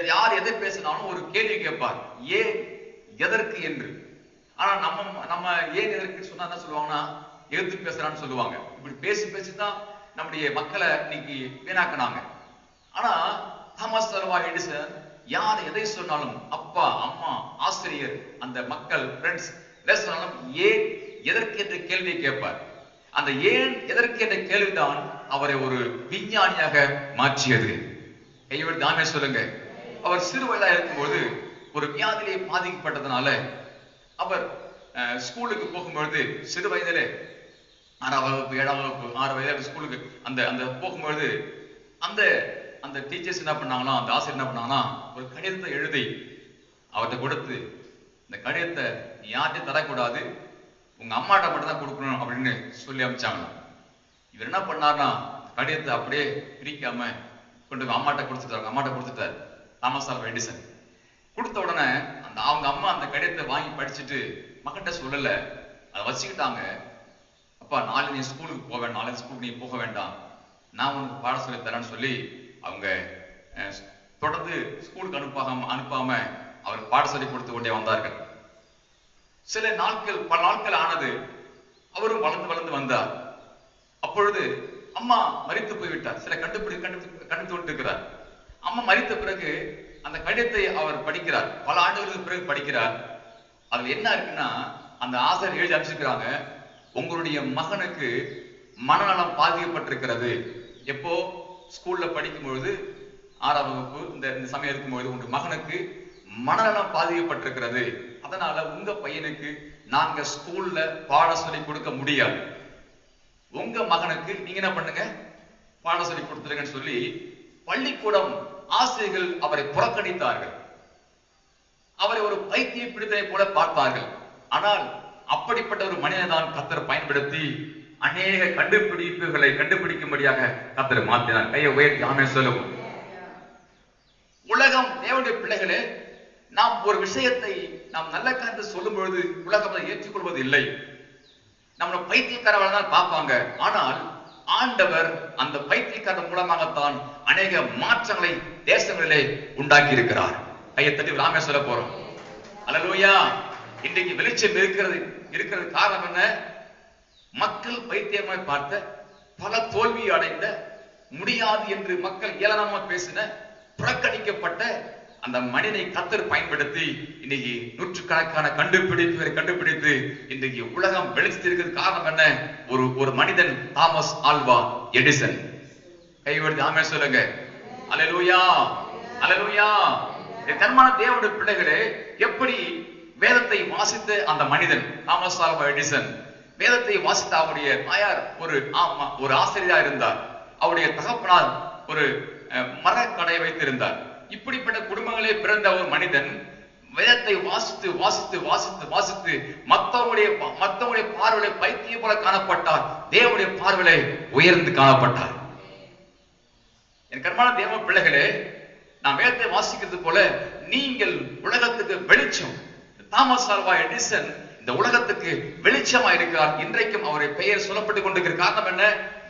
யார் எதை பேசினாலும் ஒரு கேள்வி கேட்பார், ஏன், எதற்கு என்று. ஆனா நம்ம ஏன் எதற்கு சொன்னா என்ன சொல்லுவாங்கன்னா, எதிர்த்து பேசுறான்னு சொல்லுவாங்க. இப்படி பேசிதான் நம்முடைய மக்களை இன்னைக்கு வீணாக்குனாங்க. ஆனா தாமஸ் ஆல்வா எடிசன் யார் எதை சொன்னாலும், அப்பா, அம்மா, ஆசிரியர், அந்த மக்கள், ஃப்ரெண்ட்ஸ் எதை சொன்னாலும் ஏன், எதற்கு என்ற கேள்வியை கேட்பார். அந்த ஏன், எதற்கு என்ற கேள்விதான் அவரை ஒரு விஞ்ஞானியாக மாற்றியது. கையோடு தாமே சொல்லுங்க. அவர் சிறு வயதா இருக்கும்போது ஒரு வியாதியிலே பாதிக்கப்பட்டதுனால அவர் ஸ்கூலுக்கு போகும்பொழுது, சிறு வயதிலே 6ஆம் வகுப்பு 7ஆம் வகுப்பு 6 வயதில் ஸ்கூலுக்கு அந்த போகும்பொழுது அந்த டீச்சர்ஸ் என்ன பண்ணாங்கன்னா, அந்த ஆசிரியர் என்ன பண்ணாங்கன்னா, ஒரு கடிதத்தை எழுதி அவர்கிட்ட கொடுத்து, இந்த கடிதத்தை நீ யார்கிட்டையும் தரக்கூடாது, உங்க அம்மாட்ட மட்டும் தான் கொடுக்கணும் அப்படின்னு சொல்லி அனுப்பிச்சாங்க. இவர் என்ன பண்ணார்னா, கடிதத்தை அப்படியே பிரிக்காம கொண்டு அம்மாட்ட கொடுத்துட்டாரு. தாமஸ் ஆல்வா எடிசன் கொடுத்த உடனே அவங்க அம்மா அந்த கடிதத்தை வாங்கி படிச்சுட்டு மகன்கிட்ட சொல்லல, அதை வச்சுக்கிட்டாங்க. அப்பா, நாளை நீ ஸ்கூலுக்கு போக வேண்டாம், நாளை ஸ்கூலுக்கு நீ போக வேண்டாம், நான் உனக்கு பாடம் சொல்லி தரேன்னு சொல்லி அவங்க தொடர்ந்து ஸ்கூலுக்கு அனுப்பாம அவருக்கு பாடம் சொல்லி கொடுத்து கொண்டே வந்தார்கள். சில நாட்கள், பல நாட்கள் ஆனது. அவரும் வளர்ந்து வந்தார். அப்பொழுது அம்மா மரித்து போய்விட்டார். சில கண்டுபிடித்து கொண்டிருக்கிறார். அம்மா மரித்த பிறகு அந்த கடிதத்தை அவர் படிக்கிறார். பல ஆண்டுகளுக்கு பிறகு படிக்கிறார். அதுல என்ன இருக்குன்னா, அந்த ஆசிரியர் எழுதி அனுப்பிச்சிருக்கிறாங்க, உங்களுடைய மகனுக்கு மனநலம் பாதிக்கப்பட்டிருக்கிறது. எப்போ? ஸ்கூல்ல படிக்கும் பொழுது 6ஆம் வகுப்பு இந்த சமயம் இருக்கும்பொழுது உங்க மகனுக்கு மனநலம் பாதிக்கப்பட்டிருக்கிறது. அதனால உங்க பையனுக்கு நாங்க ஸ்கூல்ல பாடம் சொல்லி கொடுக்க முடியாது. உங்க மகனுக்கு நீங்க என்ன பண்ணுங்க, பாடம் சொல்லி கொடுத்துருங்கன்னு சொல்லி பள்ளிக்கூடம் ஆசிரியர்கள் அவரை புறக்கணித்தார்கள். அவரை ஒரு பைத்திய பிடித்ததை போல பார்த்தார்கள். ஆனால் அப்படிப்பட்ட ஒரு மனிதனை தான் கர்த்தர் பயன்படுத்தி அநேக கண்டுபிடிப்புகளை கண்டுபிடிக்கும்படியாக கர்த்தர் மாற்றினார். கையை உயர்த்தி ஆமென் சொல்லுவோம். உலகம் தேவனுடைய பிள்ளைகளே, நாம் ஒரு விஷயத்தை நாம் நல்ல காரியத்தை சொல்லும் பொழுது உலகம் அதை ஏற்றுக்கொள்வது இல்லை. நம்மளை பைத்தியக்காரவளை தான் பார்ப்பாங்க. ஆனால் ஆண்டவர் அந்த பைத்தியக்காரன் மூலமாகத்தான் அநேக மாற்றங்களை தேசங்களிலே உண்டாக்கி இருக்கிறார். கையை தட்டி ராமே சொல்ல போறோம். அல்லேலூயா. இன்றைக்கு வெளிச்சம் இருக்கிறது காரணம் என்ன? மக்கள் பைத்தியமாய் பார்த்த, பல தோல்வி அடைந்த, முடியாது என்று மக்கள் ஏளனமா பேசின, புறக்கணிக்கப்பட்ட அந்த மனிதனை கர்த்தர் பயன்படுத்தி இன்னைக்கு நூற்றுக்கணக்கான கண்டுபிடிப்புகளை கண்டுபிடித்து இன்றைக்கு உலகம் வெளிச்சத்திருக்கிறது காரணம் என்ன? ஒரு மனிதன், தாமஸ் ஆல்வா எடிசன். கைவடி ஆமென் சொல்லுங்க. அல்லேலூயா, அல்லேலூயா. கண்மான தேவனுடைய பிள்ளைகளே, எப்படி வேதத்தை வாசித்த அந்த மனிதன் தாமஸ் ஆல்வா எடிசன் வேதத்தை வாசித்த அவருடைய தாயார் ஒரு ஆசிரியரா இருந்தார். அவருடைய தகப்பனார் ஒரு மரக்கடை வைத்திருந்தார். இப்படிப்பட்ட குடும்பங்களே பிறந்த ஒரு மனிதன் வேதத்தை வாசித்து வாசித்து வாசித்து வாசித்து மத்தவங்களுடைய பார்வையில பைத்தியம் போல காணப்பட்டார். தேவனுடைய பார்வையில உயர்ந்து காணப்பட்டார். என் கர்மான தேவ பிள்ளைகளே, நான் வேதத்தை வாசிக்கிறது போல நீங்கள் உலகத்துக்கு வெளிச்சம். தாமஸ் ஆல்வா எடிசன் இந்த உலகத்துக்கு வெளிச்சமா இருக்கிறார். இன்றைக்கும் அவருடைய பெயர் சொல்லப்பட்டுக் கொண்டிருக்கிற காரணம் என்ன?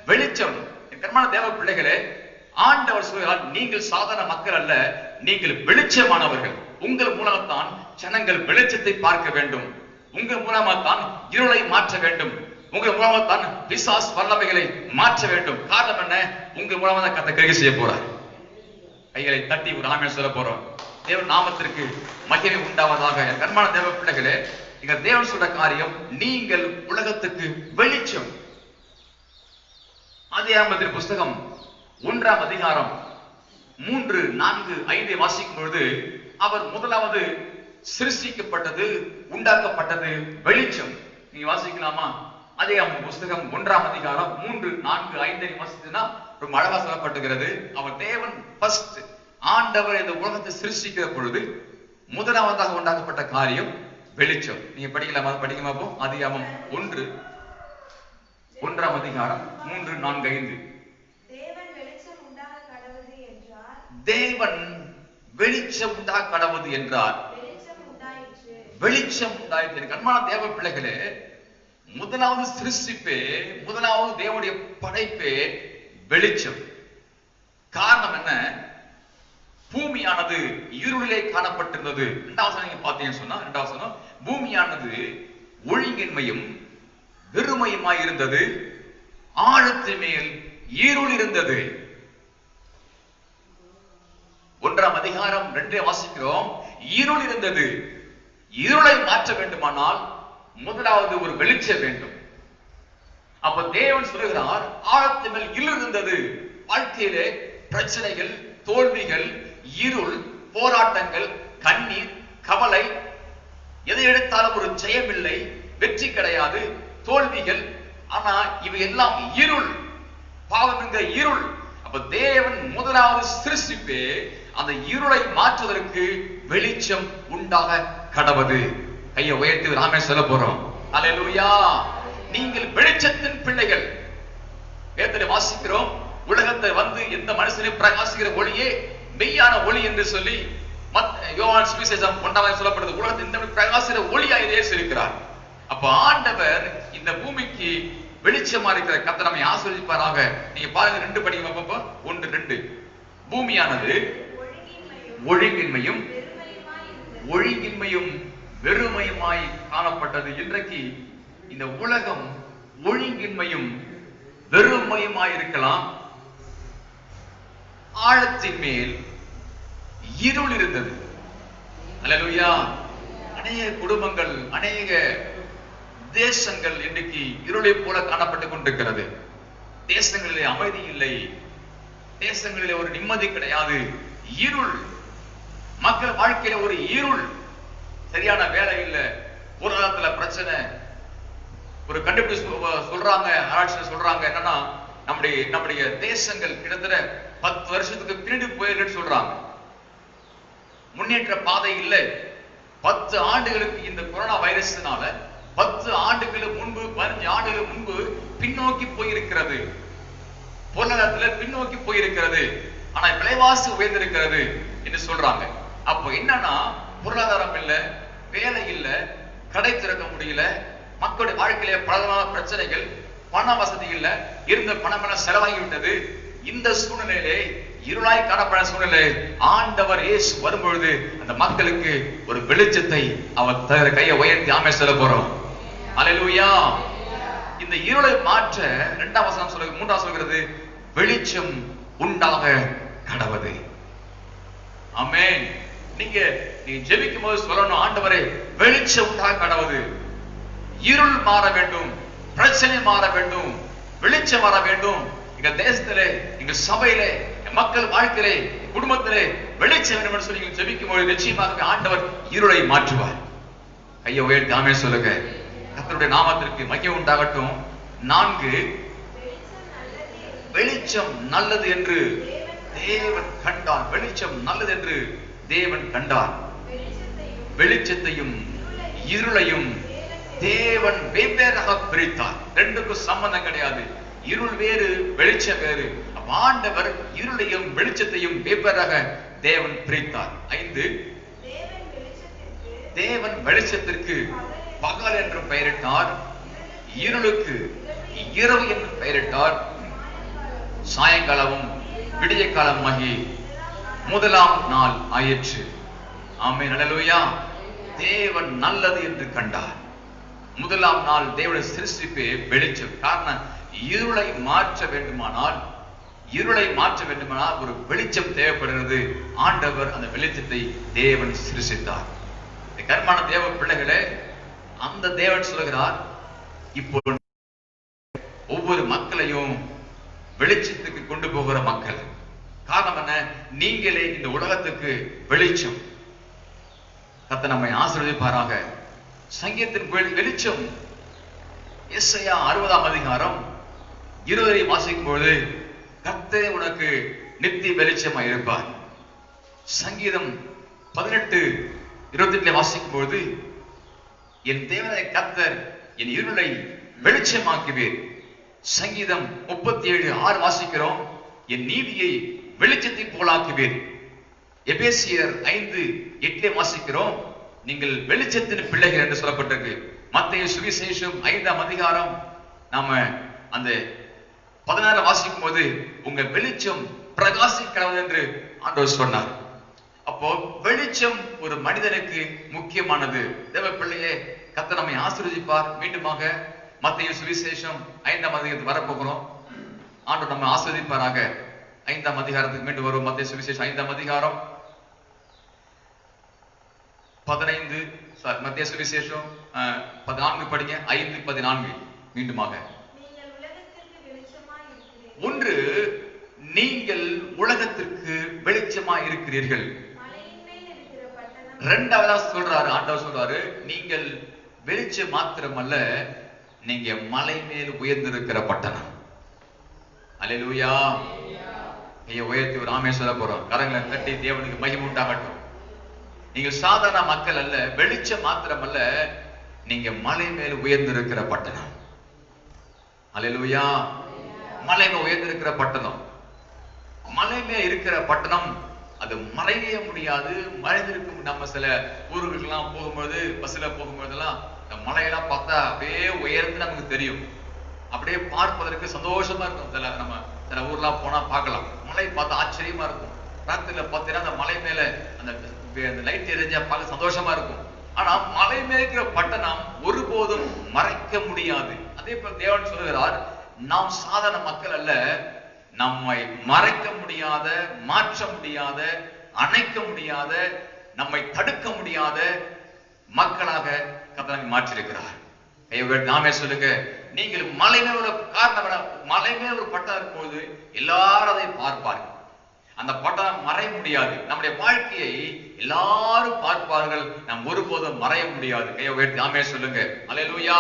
வெளிச்சம். என் கர்மான தேவ பிள்ளைகளே, ஆண்டவர் சொல்கிறார், நீங்கள் சாதாரண மக்கள் அல்ல, நீங்கள் வெளிச்சமானவர்கள். உங்கள் மூலமாகத்தான் ஜனங்கள் வெளிச்சத்தை பார்க்க வேண்டும். உங்கள் மூலமாகத்தான் இருளை மாற்ற வேண்டும். உங்கள் மூலமாகத்தான் பிசாசு வல்லமைகளை மாற்ற வேண்டும். காரணம் என்ன? உங்கள் மூலமாக கர்த்தர் கிரியை செய்ய போறார். கைகளை தட்டி ஒரு ஆமென் சொல்ல போறோம். தேவன் நாமத்திற்கு மகிமை உண்டாவதாக. கர்மான தேவ பிள்ளைகளே, எங்க தேவன் சொல்ற காரியம், நீங்கள் உலகத்துக்கு வெளிச்சம். ஆதியாகமத்தின் புஸ்தகம் 1ஆம் அதிகாரம் 3, 4, 5 வாசிக்கும் பொழுது, அவர் முதலாவது சிருஷ்டிக்கப்பட்டது, உண்டாக்கப்பட்டது வெளிச்சம். நீங்க வாசிக்கலாமா? ஆதியாகம புஸ்தகம் 1ஆம் அதிகாரம் 3, 4, 5 வாசித்தீங்கன்னா ரொம்ப அழகா சொல்லப்பட்டுகிறது. அவர் தேவன் ஃபர்ஸ்ட் ஆண்டவர் இந்த உலகத்தை சிருஷ்டிக்கிற பொழுது முதலாவதாக உண்டாக்கப்பட்ட காரியம் வெளிச்சம். நீங்க படிக்கலாமா? படிக்க பார்ப்போம். ஆதியாகமம் 1ஆம் அதிகாரம் 3, 4, 5. தேவன் வெளிச்சம் உண்டா கடவுது என்றார். வெளிச்சம் உண்டாயிற்று. கண்மான தேவ பிள்ளைகளே, முதலாவது சிருஷ்டிப்பே, முதலாவது தேவனுடைய படைப்பே வெளிச்சம். காரணம் என்ன? பூமியானது இருளிலே காணப்பட்டிருந்தது. இரண்டாவது நீங்க பாத்தீங்கன்னு சொன்னா, இரண்டாவது பூமியானது ஒழுங்கின்மையும் வெறுமையுமாய் இருந்தது, ஆழத்தின் மேல் இருள் இருந்தது. 1ஆம் அதிகாரம் 2 வாசிக்கிறோம். இருள் இருந்தது. இருளை மாற்ற வேண்டுமானால் முதலாவது ஒரு வெளிச்சம் வேண்டும். அப்ப தேவன் சொல்லுகிறார், ஆழத்தின் மேல் இருள் இருந்தது. வாழ்க்கையிலே பிரச்சனைகள், தோல்விகள், இருள், போராட்டங்கள், கண்ணீர், கவலை, எதை எடுத்தாலும் ஒரு ஜெயம் இல்லை, வெற்றி கிடையாது, தோல்விகள். ஆனா இவை எல்லாம் இருள், பாவம் என்கிற இருள். அப்ப தேவன் முதலாவது சிருஷ்டிப்பே அந்த இருளை மாற்றுவதற்கு வெளிச்சம் உண்டாக கடவது. கையை உயர்த்தி ஆமென் சொல்ல போறோம். அல்லேலூயா. நீங்கள் வெளிச்சத்தின் பிள்ளைகள். வேதத்தை வாசிக்கிறோம், உலகத்தை வந்து எந்த மனுஷனையும் பிரகாசிக்கிற ஒளியே மெய்யான ஒளி என்று சொல்லி யோவான் சுவிசேஷம் 1ஆம் சொல்லப்படுது. உலகத்தில் இந்த பிரகாசிக்கிற ஒளியாய் இயேசு இருக்கிறார். அப்ப ஆண்டவர் இந்த பூமிக்கு வெளிச்சமா இருக்கிற கர்த்தர் நம்மை ஆசீர்வதிப்பாராக. நீங்க பாருங்க, 2 படிங்க பாப்போம். 1, 2. பூமியானது ஒழுங்கின்மையும் வெறுமையுமாய் காணப்பட்டது. இன்றைக்கு இந்த உலகம் ஒழுங்கின்மையும் வெறுமையுமாய் இருக்கலாம். ஆழத்தின் மேல் இருள் இருந்தது. அல்லேலூயா. அநேக குடும்பங்கள், அநேக தேசங்கள் இன்றைக்கு இருளை போல காணப்பட்டுக் கொண்டிருக்கிறது. தேசங்களிலே அமைதி இல்லை, தேசங்களிலே ஒரு நிம்மதி கிடையாது, இருள். மக்கள் வாழ்க்கையில ஒரு இருள், சரியான வேலை இல்லை, பொருளாதாரத்துல பிரச்சனை. ஒரு கண்டுபிடிச்சு சொல்றாங்க, ஆராய்ச்சியில சொல்றாங்க என்னன்னா, நம்முடைய தேசங்கள் கிட்டத்தட்ட 10 வருஷத்துக்கு பின்னாடி போயிருக்கு சொல்றாங்க. முன்னேற்ற பாதை இல்லை, 10 ஆண்டுகளுக்கு இந்த கொரோனா வைரஸ்னால 10 ஆண்டுகளுக்கு முன்பு 15 ஆண்டுகளுக்கு முன்பு பின்னோக்கி போயிருக்கிறது. பொருளாதாரத்துல பின்னோக்கி போயிருக்கிறது. ஆனா விலைவாசி உயர்ந்திருக்கிறது என்று சொல்றாங்க. அப்போ என்னன்னா, பொருளாதாரம் இல்ல, வேலை இல்ல, கடை திறக்க முடியல, மக்களுடைய வாழ்க்கையில பலவிதமான பிரச்சனைகள், பண வசதி இல்ல, இருந்த பணம் எல்லாம் செலவாகி விட்டது. இந்த சூழ்நிலையிலே, இருளாய் காணப்பட சூழ்நிலை, ஆண்டவர் இயேசு வரும்பொழுது அந்த மக்களுக்கு ஒரு வெளிச்சத்தை அவர் தர கையை உயர்த்தி ஆமே சொல்ல போறோம். அல்லேலூயா. இந்த இருளை மாற்ற 2ஆம் வசனம் சொல்லுது, 3ஆம் சொல்கிறது, வெளிச்சம் உண்டாக கடவது. ஆமென். நீங்க ஜெபிக்கும் போது சொல்லணும், ஆண்டவரே வெளிச்சம் உண்டாக கடவது. இருள் மாற வேண்டும், பிரச்சனை மாற வேண்டும், வெளிச்சம் வர வேண்டும். எங்க தேசத்திலே, எங்க சபையிலே, மக்கள் வாழ்க்கையிலே, குடும்பத்திலே வெளிச்சம் வேண்டும் என்று சொல்லி ஜெபிக்கும் போது நிச்சயமாக ஆண்டவர் இருளை மாற்றுவார். கையை உயர்த்தி ஆமென் சொல்லுங்க. கர்த்தருடைய நாமத்திற்கு மகிமை உண்டாகட்டும். 4, வெளிச்சம் நல்லது என்று தேவன் கண்டார். வெளிச்சம் நல்லது என்று தேவன் கண்டார். வெளிச்சத்தையும் இருளையும் தேவன் வெவ்வேறாக பிரித்தார். ரெண்டுக்கும் சம்பந்தம் கிடையாது. இருள் வேறு, வெளிச்சம் வேறு. ஆண்டவர் இருளையும் வெளிச்சத்தையும் வெவ்வேறாக தேவன் பிரித்தார். 5, தேவன் வெளிச்சத்திற்கு பகல் என்று பெயரிட்டார், இருளுக்கு இரவு என்று பெயரிட்டார். சாயங்காலமும் விடிய காலமாகி 1ஆம் நாள் ஆயிற்று. ஆமென். அல்லேலூயா. தேவன் நல்லது என்று கண்டார். 1ஆம் நாள் தேவனுடைய சிருஷ்டிப்பே வெளிச்சம். காரணம், இருளை மாற்ற வேண்டுமானால் ஒரு வெளிச்சம் தேவைப்படுகிறது. ஆண்டவர் அந்த வெளிச்சத்தை தேவன் சிருஷ்டித்தார். கர்மான தேவ பிள்ளைகளே, அந்த தேவன் சொல்கிறார், இப்போ ஒவ்வொரு மக்களையும் வெளிச்சத்துக்கு கொண்டு போகிற மக்கள். காரணம் என்ன? நீங்களே இந்த உலகத்துக்கு வெளிச்சம். கர்த்தர் நம்மை ஆசீர்வதிப்பாராக. சங்கீதத்தின் வெளிச்சம் எஸ்ஐயா 60ஆம் அதிகாரம் 20 வாசிக்கும் பொழுது, கர்த்தரே உனக்கு நித்திய வெளிச்சமாய் இருப்பார். சங்கீதம் 18:28 வாசிக்கும் பொழுது, என் தேவனாகிய கர்த்தர் என் இருளை வெளிச்சமாக்குவீர். சங்கீதம் 37:6 வாசிக்கிறோம், என் நீதியை வெளிச்சத்தை போலாக்குவீர். எபேசியர் 5:8 வாசிக்கிறோம், நீங்கள் வெளிச்சத்தின் பிள்ளைகள் என்று சொல்லப்பட்டிருக்கு. மத்தேயு சுவிசேஷம் 5ஆம் அதிகாரம் நாம அந்த 16 வாசிக்கும் போது, உங்க வெளிச்சம் பிரகாசிக்கிறது என்று ஆண்டவர் சொன்னார். அப்போ வெளிச்சம் ஒரு மனிதனுக்கு முக்கியமானது. தேவ பிள்ளையே, கர்த்தர் நம்மை ஆசீர்வதிப்பார். மீண்டுமாக மத்தேயு சுவிசேஷம் 5ஆம் அதிகாரத்துக்கு வரப்போகிறோம். ஆண்டவர் நம்மை ஆசீர்வதிப்பாராக. 5ஆம் அதிகாரத்துக்கு மீண்டும் வரும். மத்தேயு சுவிசேஷம் 5ஆம் அதிகாரம் 15, மத்தேயு சுவிசேஷம் 14 படிங்க. 5:14 மீண்டுமாக. 1, நீங்கள் உலகத்திற்கு வெளிச்சமாய் இருக்கிறீர்கள். 2ஆவதா சொல்றாரு, ஆண்டவர் சொல்றாரு, நீங்கள் வெளிச்சம் மாத்திரமல்ல, நீங்க மலை மேல் உயர்ந்திருக்கிற பட்டணம். அல்லேலூயா. உயர்த்தி ஒரு ஆமென் சொல்ல போறோம். கரங்களை தட்டி தேவனுக்கு மகிமை உண்டாகட்டும். நீங்க சாதாரண மக்கள் அல்ல, வெளிச்சம் மாத்திரமல்ல, நீங்க மலை மேல் உயர்ந்திருக்கிற பட்டணம். அல்லேலூயா. மலை மேல் உயர்ந்திருக்கிற பட்டணம். மலை மேல் இருக்கிற பட்டணம் அது மறைய முடியாது. மறைந்திருக்கும். நம்ம சில ஊர்களுக்கெல்லாம் போகும்போது, பஸ்ல போகும்போதெல்லாம் இந்த மலையெல்லாம் பார்த்தா அப்படியே உயர்ந்து நமக்கு தெரியும். அப்படியே பார்ப்பதற்கு சந்தோஷமா இருக்கும். சில ஊர்லாம் போனா பார்க்கலாம். மலை பார்த்தா ஆச்சரியமா இருக்கும். ராத்திரில பார்த்தீங்கன்னா அந்த மலை மேல அந்த லைட் எரிஞ்சா பார்க்க சந்தோஷமா இருக்கும். ஆனா மலை மேல இருக்கிற பட்டணம் ஒருபோதும் மறைக்க முடியாது. அதே போல தேவன் சொல்லுகிறார், நாம் சாதாரண மக்கள் அல்ல, நம்மை மறைக்க முடியாத, மாற்ற முடியாத, அணைக்க முடியாத, நம்மை தடுக்க முடியாத மக்களாக கர்த்தர் மாற்றிருக்கிறார். நாமே சொல்லுங்க, நீங்கள் மலை மேல ஒரு காரணம், மலை மேல ஒரு பட்டம் இருக்கும்போது எல்லாரும் அதை பார்ப்பார்கள். அந்த பட்டம் மறைய முடியாது. நம்முடைய வாழ்க்கையை எல்லாரும் பார்ப்பார்கள். நாம் ஒருபோதும் மறைய முடியாது. கையை உயர்த்தி ஆமே சொல்லுங்க. அல்லேலூயா.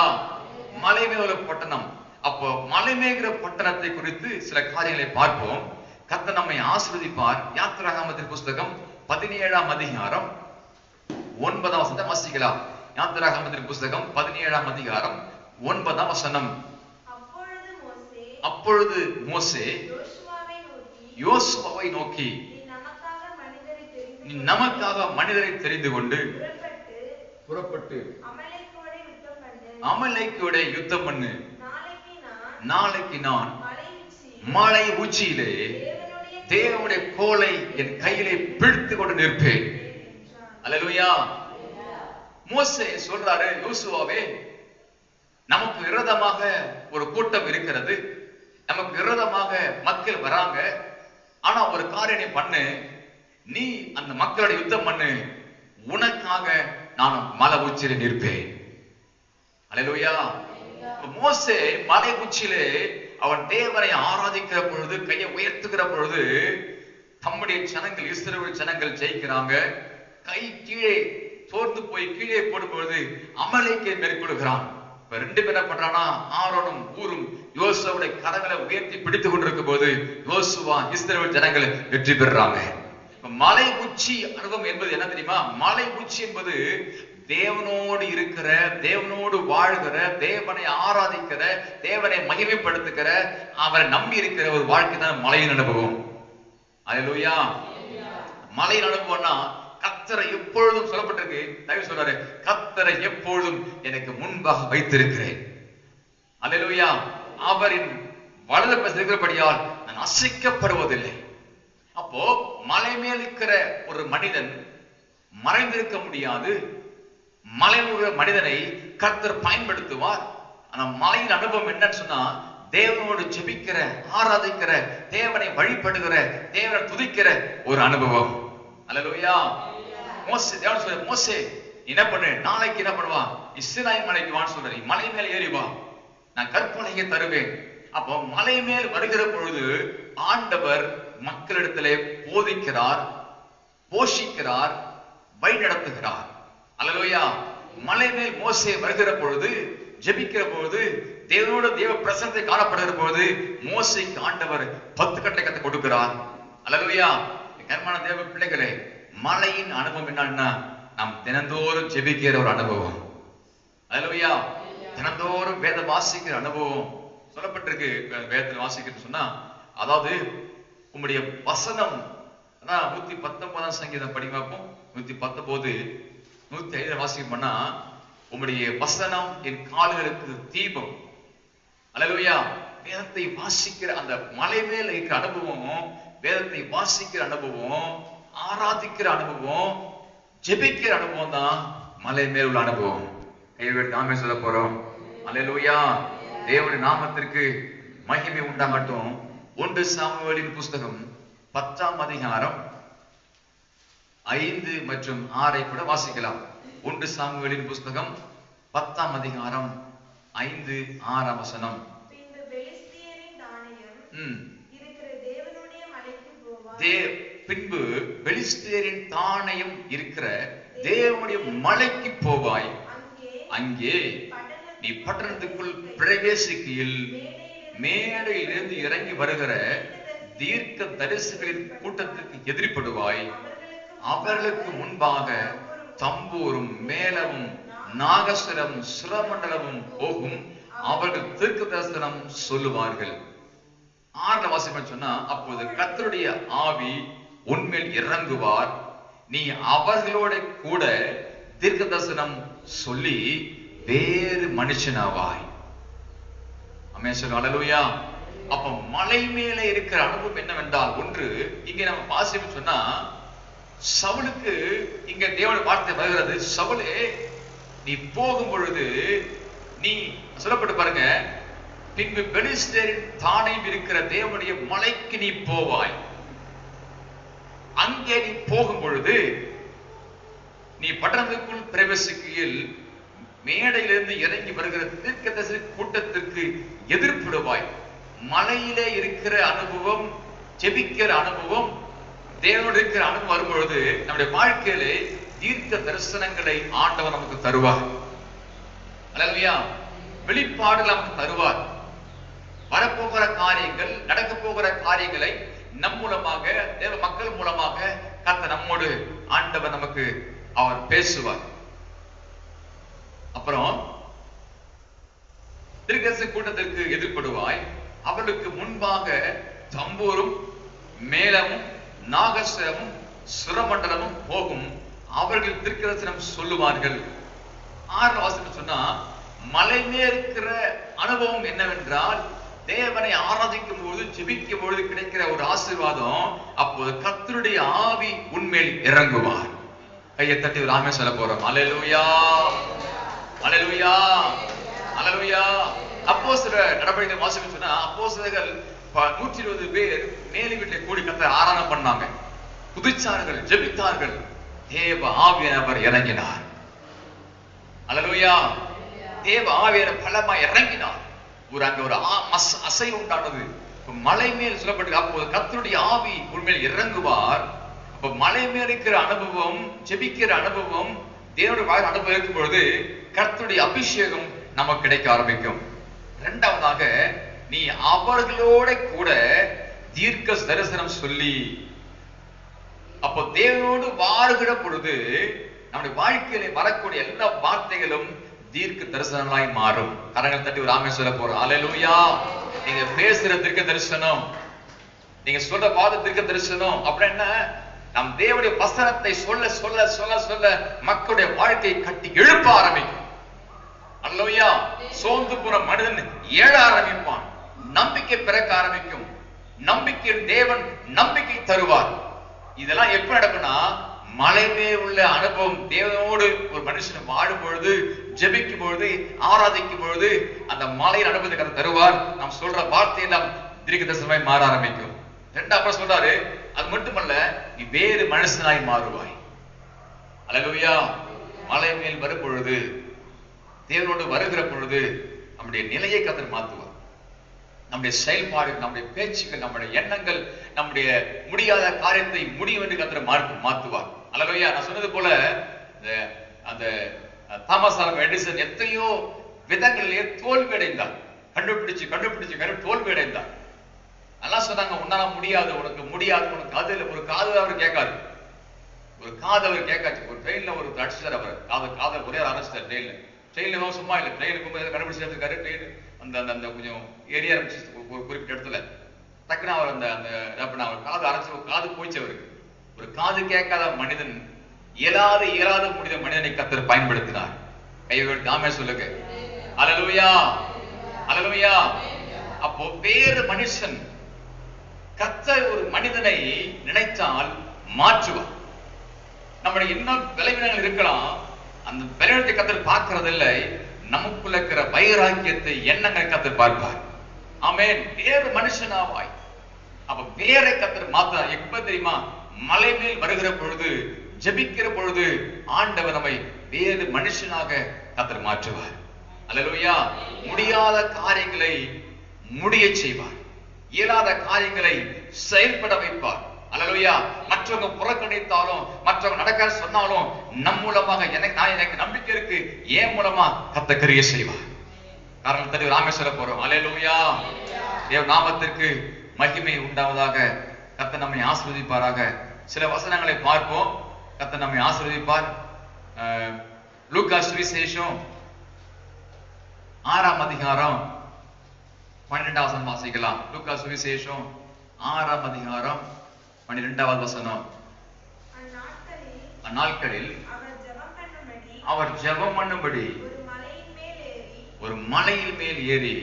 மலை மேல ஒரு பட்டணம். அப்போ மலை மேகிற பட்டணத்தை குறித்து சில காரியங்களை பார்ப்போம். கர்த்தர் நம்மை ஆசீர்வதிப்பார். யாத்திராகமத்தின் புஸ்தகம் 17ஆம் அதிகாரம் 9ஆம் வசனத்தை வாசிக்கலாம். யாத்திராகமத்தின் புஸ்தகம் 17ஆம் அதிகாரம் 9ஆம் வசனம். அப்பொழுது மோசே யோசுவாவை நோக்கி, நீ நமக்காக மனிதரை தெரிந்து கொண்டு புறப்பட்டு அமலேக்கோட யுத்தம் பண்ணு. நாளைக்கு நான் மலை உச்சியிலே தேவனுடைய கோலை என் கையிலே பிடித்துக் கொண்டு நிற்பேன். அல்லேலூயா. மோசே சொல்றாரு, யோசுவாவே, நமக்கு விரோதமாக ஒரு கூட்டம் இருக்கிறது, நமக்கு விரோதமாக மக்கள் வராங்க. ஆனா ஒரு காரியம் பண்ணு, நீ அந்த மக்களோட யுத்தம் பண்ணு, உனக்காக நான் மலை உச்சியிலே நிற்பேன். அல்லேலூயா. மோசே மலை உச்சியிலே அவன் தேவனை ஆராதிக்கிற பொழுது, கையை உயர்த்துகிற பொழுது, தம்முடைய ஜனங்கள், இஸ்ரவேல் ஜனங்கள் ஜெயிக்கிறாங்க. கை கீழே சோர்ந்து போய் கீழே போடும் பொழுது அமலேக்கை மேற்கொள்கிறான். இப்ப ரெண்டு பேர் என்ன பண்றானா, ஆரோனும் ஊரும் யோசுவாவுடைய கரங்களை உயர்த்தி பிடித்துக் கொண்டிருக்கும் போது யோசுவா இஸ்ரவேல் ஜனங்களை வெற்றி பெறாங்க. மலை உச்சி அனுபவம் என்பது என்ன தெரியுமா? மலை உச்சி என்பது தேவனோடு இருக்கிற, தேவனோடு வாழ்கிற, தேவனை ஆராதிக்கிற, தேவனை மகிமைப்படுத்துகிற, அவரை நம்பி இருக்கிற ஒரு வாழ்க்கை தான் மலையின் அனுபவம். அல்லேலூயா. மலையின் அனுபவம்னா கர்த்தரை எப்பொழுதும் சொல்லப்பட்டிருக்கு. தயவு சொல்றாரு, கர்த்தரை எப்பொழுதும் எனக்கு முன்பாக வைத்திருக்கிறேன். அல்லேலூயா. அவரின் வலது பக்கம் இருக்கிறபடியால் நான் அசைக்கப்படுவதில்லை. அப்போ மலை மேல் இருக்கிற ஒரு மனிதன் மறைந்திருக்க முடியாது. மலையில் உள்ள மனிதனை கர்த்தர் பயன்படுத்துவார். ஆனா மலையின் அனுபவம் என்னன்னு சொன்னா, தேவனோடு ஜெபிக்கிற, ஆராதிக்கிற, தேவனை வழிபடுகிற, தேவனை துதிக்கிற ஒரு அனுபவம். அல்லேலூயா. மோசே தேவன் சொல்ற, மோசே என்ன பண்ணு, நாளைக்கு என்ன பண்ணுவா, இஸ்ராயேல் மலைக்கு வான்னு சொல்ற, நீ மலை மேல் ஏறி வா, நான் கற்பனையை தருவேன். அப்போ மலை மேல் வருகிற பொழுது ஆண்டவர் மக்களிடத்திலே போதிக்கிறார், போஷிக்கிறார், வழி நடத்துகிறார். அல்லேலூயா. மலை மேல் மோசே வருகிற பொழுது, ஜெபிக்கிற பொழுது, தேவனோட தேவ பிரசன்னத்தை காணப்படுகிற பொழுது மோசேக்கு ஆண்டவர் 10 கட்டளை கத்து கொடுக்கிறார். அல்லேலூயா. கர்மான தேவ பிள்ளைகளே, மலையின் அனுபவம் என்னன்னா, நாம் தினந்தோறும் ஜெபிக்கிற ஒரு அனுபவம். அல்லேலூயா. தினந்தோறும் வேத வாசிக்கிற அனுபவம் சொல்லப்பட்டிருக்கு. வேதத்தில் வாசிக்கிறது சொன்னா, அதாவது உங்களுடைய வசனம் 119ஆம் சங்கீதம் படி பார்ப்போம். 119 105 வாசிக்க பண்ணா, உங்களுடைய வசனம் என் கால்களுக்கு தீபம். அல்லேலூயா. வேதத்தை வாசிக்கிற அந்த மலை மேல இருக்கிற அனுபவம், வேதத்தை வாசிக்கிற அனுபவம், ஆராதிக்கிற அனுபவம், ஜெபிக்கிற அனுபவம் தான் மலை மேல் உள்ள அனுபவம். கைவிட்டு நாமே சொல்ல போறோம். அல்லேலூயா. தேவனுடைய நாமத்திற்கு மகிமை உண்டாகட்டும். 1 சாமுவேலின் புஸ்தகம் 10ஆம் அதிகாரம் 5 மற்றும் 6 கூட வாசிக்கலாம். 1 சாமுவேலின் புஸ்தகம் 10ஆம் அதிகாரம் 5, 6 வசனம். பின்பு பெலிஸ்தியரின் தானியம் இருக்கிற தேவனுடைய மலைக்கு போவாய். அங்கே நீ பட்டணத்துக்குள் பிரவேசிக்கையில் மேடையிலிருந்து இறங்கி வருகிற தீர்க்க தரிசிகளின் கூட்டத்திற்கு எதிர்ப்படுவாய். அவர்களுக்கு முன்பாக தம்பூரும் மேளமும் நாகஸ்வரம் சுரமண்டலமும் போகும். அவர்கள் தீர்க்க தரிசனம் சொல்லுவார்கள். 6 வாசிப்பேன் சொன்னா, அப்போது கர்த்தருடைய ஆவி உன்மேல் இறங்குவார், நீ அவர்களோட கூட தீர்க்க தரிசனம் சொல்லி வேறு மனுஷனாவாய். அல்லேலூயா. அப்ப மலை மேலே இருக்கிற அனுபவம் என்னவென்றால், ஒன்று இங்க நம்ம வாசிப்போம் சொன்னா, சவுலுக்கு இங்க தேவனுடைய வார்த்தை வருகிறது. சவுலே, நீ போகும் பொழுது நீ சொல்லப்பட்டு பாருங்க, பின்பு பெலிஸ்தரின் தானியம் இருக்கிற தேவனுடைய மலைக்கு நீ போவாய். அங்கே நீ போகும் பொழுது நீ பட்டணத்துக்குள் பிரவேசிக்கையில் மேடையிலிருந்து இறங்கி வருகிற தீர்க்கதரிசி கூட்டத்திற்கு எதிர்ப்படுவாய். மலையிலே இருக்கிற அனுபவம், ஜெபிக்கிற அனுபவம், தேவனோடு இருக்கிற அனுபவம் வரும்பொழுது நம்முடைய வாழ்க்கையிலே தீர்க்க தரிசனங்களை ஆண்டவர் நமக்கு தருவார். அல்லேலூயா. வெளிப்பாடுகள் நமக்கு தருவார். வரப்போகிற காரியங்கள், நடக்க போகிற காரியங்களை நம் மூலமாக, தேவ மக்கள் மூலமாக கர்த்தர் நம்மோடு ஆண்டவர் நமக்கு அவர் பேசுவார். அப்புறம் தீர்க்கதரிசி கூட்டத்திற்கு எதிர்ப்படுவாய், அவர்களுக்கு முன்பாக தம்பூரும் மேளமும் நாகஸ்வரமும் சுரமண்டலமும் போகும், அவர்கள் தீர்க்கதரிசனம் சொல்லுவார்கள். 6 வாசகம் சொன்னா, மலை மேல் இருக்கிற அனுபவம் என்னவென்றால், தேவனை ஆராதிக்கும் பொழுது ஜெபிக்கும் பொழுது கிடைக்கிற ஒரு ஆசீர்வாதம். அப்போது கர்த்தருடைய ஆவி உன்மேல் இறங்குவார். கையை தட்டி ஒரு ஆமென் சொல்ல போறோம். அல்லேலூயா, அல்லேலூயா, அல்லேலூயா. அப்போஸ்தலர் நடவடிக்கை வாசிக்க சொன்னா, அப்போஸ்தலர்கள் 120 பேர் மேலே வீட்டில் கூடி கர்த்தரை ஆராதனை பண்ணாங்க, துதிச்சார்கள், ஜெபித்தார்கள். தேவ ஆவியானவர் இறங்கினார். அல்லேலூயா. தேவ ஆவியானவர் பலமாய் இறங்கினார். அங்க ஒரு அசை உண்டானது. மலை மேல் சொல்லப்பட்டு, அப்போது கர்த்தருடைய ஆவி உண்மையில் இறங்குவார். அப்ப மலை மேல் இருக்கிற அனுபவம், ஜெபிக்கிற அனுபவம், தேவனுடைய வாயில் அனுபவம் இருக்கும் பொழுது கர்த்தருடைய அபிஷேகம் நமக்கு கிடைக்க ஆரம்பிக்கும். இரண்டாவதாக, நீ அவர்களோட கூட தீர்க்க தரிசனம் சொல்லி, அப்போ தேவனோடு வாழுகிற பொழுது நம்முடைய வாழ்க்கையில வரக்கூடிய எல்லா வார்த்தைகளும் தீர்க்க தரிசனங்களாய் மாறும். கரங்கள் தட்டி ஒரு ஆமென் சொல்ல போறோம். அல்லேலூயா. நீங்க பேசுற தீர்க்க தரிசனம், நீங்க சொல்ற வார்த்தை தீர்க்க தரிசனம் அப்படின்னா, நம் தேவனுடைய வசனத்தை சொல்ல சொல்ல சொல்ல சொல்ல மக்களுடைய வாழ்க்கையை கட்டி எழுப்ப ஆரம்பிக்கும். அல்லேலூயா. சோர்ந்து போற மனிதன் ஏழ ஆரம்பிப்பான், நம்பிக்கை பிறக்க ஆரம்பிக்கும். நம்பிக்கையில் தேவன் நம்பிக்கை தருவார். இதெல்லாம் எப்ப நடக்கும்னா, மலைமே உள்ள அனுபவம். தேவனோடு ஒரு மனுஷன் வாழும் பொழுது, ஜெபிக்கும் பொழுது, ஆராதிக்கும் பொழுது அந்த மலையின் அனுபவத்தை கர்த்தர் தருவார். நாம் சொல்ற வார்த்தை எல்லாம் தீர்க்க தரிசனமாய் மாற ஆரம்பிக்கும். இரண்டாவது சொல்றாரு, அது மட்டுமல்ல, நீ வேறு மனுஷனாய் மாறுவாய். அல்லேலூயா. மலை மேல் வரும் பொழுது, தேவனோடு வருகிற பொழுது நம்முடைய நிலையை கர்த்தர் மாற்றுவார். நம்முடைய செயல்பாடு, நம்முடைய பேச்சுக்கள், நம்முடைய எண்ணங்கள், நம்முடைய முடியாத காரியத்தை முடியும் என்று கர்த்தர் மாற்றுவார். அல்லேலூயா. நான் சொன்னது போல, அந்த தாமஸ் ஆல்வா எடிசன் எத்தனையோ விதங்களிலே தோல்வி அடைந்தார். கண்டுபிடிச்சு தோல்வி அடைந்தார். நல்லா சொன்னாங்க, உன்னால முடியாது, உனக்கு முடியாது, உனக்கு காது இல்லை. ஒரு காது அவர் கேட்காது, ஒரு காது அவர் கேட்காச்சு. ஒரு ட்ரெயின்ல ஒரு அடிச்சார், அவர் காதை ஒரே அரைச்சிட்டார். ட்ரெயின்ல சும்மா இல்லை, ட்ரெயினுக்கு கண்டுபிடிச்சு எடுத்துருக்காரு. ட்ரெயின் அந்த கொஞ்சம் ஏரியா இருந்துச்சு ஒரு குறிப்பிட்ட இடத்துல. டக்குன்னு அவர் அவர் காது அரைச்சு, காது போயிச்சு அவருக்கு. ஒரு காது கேட்காத மனிதன், இயலாத முடிந்த மனிதனை கர்த்தர் பயன்படுத்தினார். கையோடு ஆமென் சொல்லுங்க. அல்லேலூயா, அல்லேலூயா. அப்போ வேறு மனுஷன், கர்த்தர் ஒரு மனிதனை நினைத்தால் மாற்றுவார். நம்முடைய இன்னும் பலவீனங்கள் இருக்கலாம், அந்த பலவீனத்தை கர்த்தர் பார்க்கிறது இல்லை, நமக்குள்ள இருக்கிற வைராக்கியத்தை, எண்ணங்களை கர்த்தர் பார்ப்பார். ஆமென். வேறு மனுஷனாவாய். அப்ப வேற கர்த்தர் மாற்ற எப்ப தெரியுமா? மலை மேல் வருகிற பொழுது, ஜெபிக்கிற பொழுது ஆண்டவர் நம்மை வேறு மனுஷனாக கர்த்தர் மாற்றுவார். அல்லேலூயா. முடியாத காரியங்களை முடிய செய்வார், இயலாத காரியங்களை செயல்பட வைப்பார். அல்லேலூயா. மற்றவங்க புறக்கணித்தாலும், மற்றவங்க நடக்க சொன்னாலும், நம் மூலமாக எனக்கு நம்பிக்கை இருக்கு, ஏன் மூலமா கர்த்தர் கிரியை செய்வார். காரணம் தட்டி ஒரு ஆமென் சொல்ல போறோம். அல்லேலூயா. தேவ நாமத்திற்கு மகிமை உண்டாவதாக. கர்த்தர் நம்மை ஆசீர்வதிப்பாராக. சில வசனங்களை பார்ப்போம். கர்த்தர் நம்மை ஆசீர்வதிப்பார். லூக்கா சுவிசேஷம் 6ஆம் அதிகாரம் 12வது வசனம் வாசிக்கலாம். லூக்கா சுவிசேஷம் 6ஆம் அதிகாரம் 12வது வசனம். அந்நாட்களில் அவர் ஜெபம் பண்ணும்படி ஒரு மலையின் மேல் ஏறி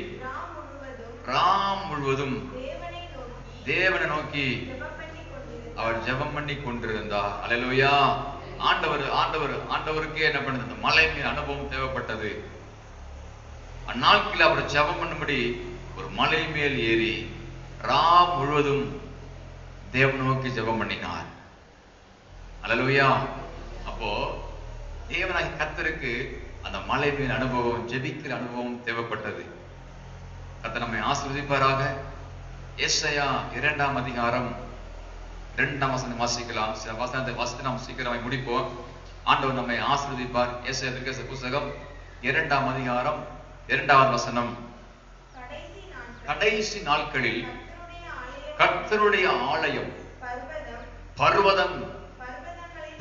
ராம் முழுவதும் தேவனை நோக்கி அவர் ஜெபம் பண்ணி கொண்டிருந்தார். அல்லேலூயா. ஆண்டவருக்கே என்ன பண்ணது? மலை மேல் அனுபவம் தேவைப்பட்டது. அந்நாட்களில் அவர் ஜெபம் பண்ணும்படி ஒரு மலை மேல் ஏறி ராம் முழுவதும் தேவனை நோக்கி ஜெபம் பண்ணினார். அல்லேலூயா. அப்போ தேவனாகிய கர்த்தருக்கு அந்த மலை மேல் அனுபவம், ஜெபிக்கிற அனுபவம் தேவைப்பட்டது. கர்த்தர் நம்மை ஆசீர்வதிப்பாராக. எஸ்ஐயா 2ஆம் அதிகாரம் 2ஆம் வசனம் வாசிக்கலாம். சில வசனத்தை வாசித்து நாம் சீக்கிரமாய் முடிப்போம். ஆண்டவர் நம்மை ஆசீர்வதிப்பார். எஸ்ஐயா தீர்க்கதரிசி புத்தகம் 2ஆம் அதிகாரம் 2வது வசனம். கடைசி நாட்களில் கர்த்தருடைய ஆலயம்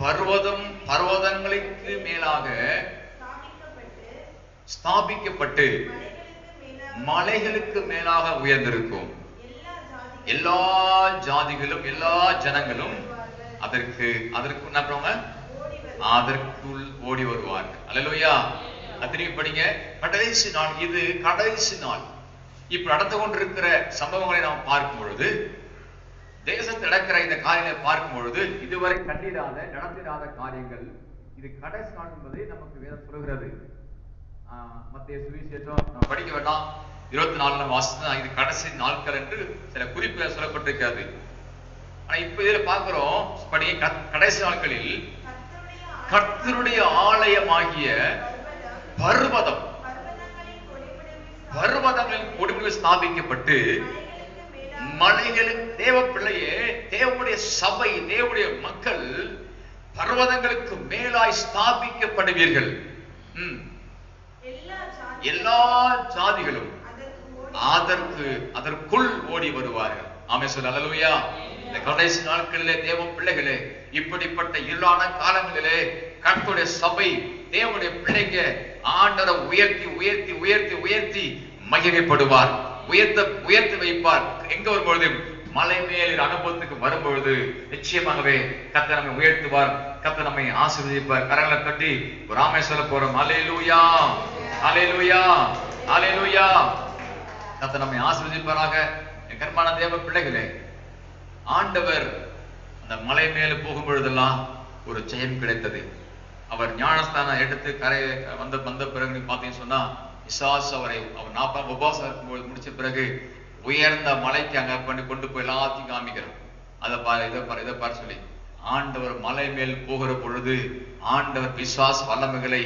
பர்வதங்களுக்கு மேலாக ஸ்தாபிக்கப்பட்டு மலைகளுக்கு மேலாக உயர்ந்திருக்கும். எல்லா ஜாதிகளும் எல்லா ஜனங்களும் அதற்குள் ஓடி வருவார்கள். அல்லேலூயா. திரும்பி படிங்க. கடைசி நாள், இது கடைசி நாள். இப்ப நடந்து கொண்டிருக்கிற சம்பவங்களை நாம் பார்க்கும் பொழுது, தேசத்தில் நடக்கிற இந்த காரியங்களை பார்க்கும் பொழுது, இதுவரை நடந்திராத காரியங்கள், இது கடைசி நாள் என்பதை நமக்கு வேதம் சொல்கிறது. மத்திய சுவிசேஷம் நம்ம படிக்க வேண்டாம், 24 வாசம், இது கடைசி நாட்கள் என்று சில குறிப்புகள் சொல்லப்பட்டிருக்கிறது. ஆனா இப்ப இதுல பார்க்கிறோம், கடைசி நாட்களில் கர்த்தருடைய ஆலயமாகிய பர்வதங்களின் கொடிமுறை ஸ்தாபிக்கப்பட்டு மலைகளுக்கு, தேவ பிள்ளையே, தேவனுடைய சபை, தேவனுடைய மக்கள் பர்வதங்களுக்கு மேலாய் ஸ்தாபிக்கப்படுவீர்கள். எல்லா ஜாதிகளும் அதற்குள் ஓடி வருவார்கள். ஆமென் சொல்லுங்க. அல்லேலூயா. இந்த கடைசி நாட்களிலே தேவ பிள்ளைகளே, இப்படிப்பட்ட இருளான காலங்களிலே கர்த்தருடைய சபை, தேவனுடைய பிள்ளைங்க ஆண்டவரை உயர்த்தி உயர்த்தி உயர்த்தி உயர்த்தி மகிமைப்படுவார், உயர்த்தி வைப்பார். எங்க வரும்பொழுது, மலை மேல் அனுபவத்துக்கு வரும்பொழுது நிச்சயமாகவே கர்த்தர் நம்மை உயர்த்துவார், கர்த்தர் நம்மை ஆசீர்வதிப்பார். கரங்களை கட்டி ஒரு ஆமென் சொல்ல போறோம். அல்லேலூயா, அல்லேலூயா, அல்லேலூயா. கர்த்தர் நம்மை ஆசீர்வதிப்பாராக. என் கர்மான தேவ பிள்ளைகளே, ஆண்டவர் அந்த மலை மேல போகும் பொழுதெல்லாம் ஒரு ஜெயம் கிடைத்தது. அவர் ஞானஸ்தானம் எடுத்து கரை வந்த பிறகு பார்த்தீங்கன்னு சொன்னா, பிசாசு அவர் 40 உபவாசம் இருக்கும்போது முடிச்ச பிறகு உயர்ந்த மலைக்கு அங்க கொண்டு போய் எல்லாத்தையும் காமிக்கிறோம். அதை பாரு, இதை பாரு சொல்லி ஆண்டவர் மலை மேல் போகிற பொழுது ஆண்டவர் பிசாசு வல்லமைகளை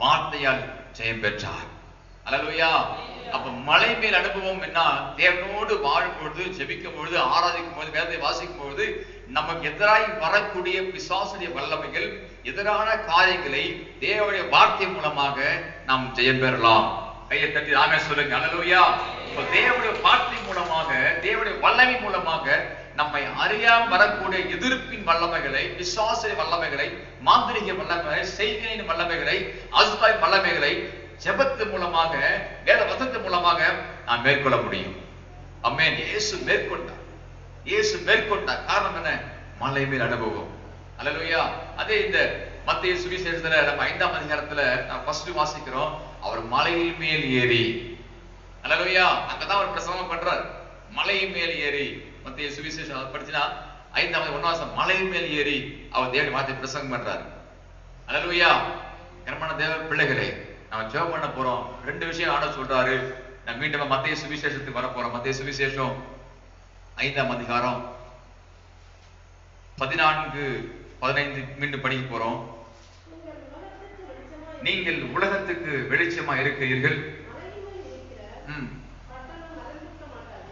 வார்த்தையால் ஜெயம் பெற்றார். அல்லேலூயா. அப்ப மலை மேல் அனுபவம் என்ன? தேவனோடு வாழும் பொழுது, ஜெபிக்கும் பொழுது, ஆராதிக்கும் பொழுது, வேதத்தை வாசிக்கும் பொழுது நமக்கு எதிராய் வரக்கூடிய பிசாசுடைய வல்லமைகள், எதிரான காரியங்களை தேவனுடைய வார்த்தை மூலமாக நாம் ஜெயம் பெறலாம். கையை தட்டி ஆமென் சொல்லுங்க. அல்லேலூயா. தேவனுடைய வார்த்தை மூலமாக, தேவனுடைய வல்லமை மூலமாக நம்மை அறியாம வரக்கூடிய எதிர்ப்பின் வல்லமைகளை, பிசாசுடைய வல்லமைகளை, மாந்திரிக வல்லமைகளை, செய்கையின் வல்லமைகளை, அசுத்தாய் வல்லமைகளை ஜெபத்து மூலமாக, வேத வசனத்தின் மூலமாக நாம் மேற்கொள்ள முடியும். ஆமென். இயேசு மேற்கொண்டார். காரணம் என்ன? மலை மேல் அனுபவம். அல்லேலூயா. அதே இந்த மத்திய சுவிசேஷத்துல நம்ம 5ஆம் அதிகாரத்துல நாம் ஃபர்ஸ்ட் வாசிக்கிறோம், அவர் மலையின் மேல் ஏறி. அல்லேலூயா. அங்கதான் அவர் பிரசங்கம் பண்றார். மலையின் மேல் ஏறி. மத்திய சுவிசேஷம் படிச்சினா 5ஆம் 1 மலையின் மேல் ஏறி அவர் தேவனுடைய வார்த்தை பிரசங்கம் பண்றார். அல்லேலூயா. கர்மமான தேவ பிள்ளைகளே, நம்ம ஜெபம் பண்ண போறோம். 2 விஷயம் ஆண்டவர் சொல்றாரு. நான் மீண்டும் மத்திய சுவிசேஷத்துக்கு வர போறோம். மத்திய சுவிசேஷம் 5ஆம் அதிகாரம் 14-15 மீண்டும் படிக்க போறோம். நீங்கள் உலகத்துக்கு வெளிச்சமா இருக்கிறீர்கள்.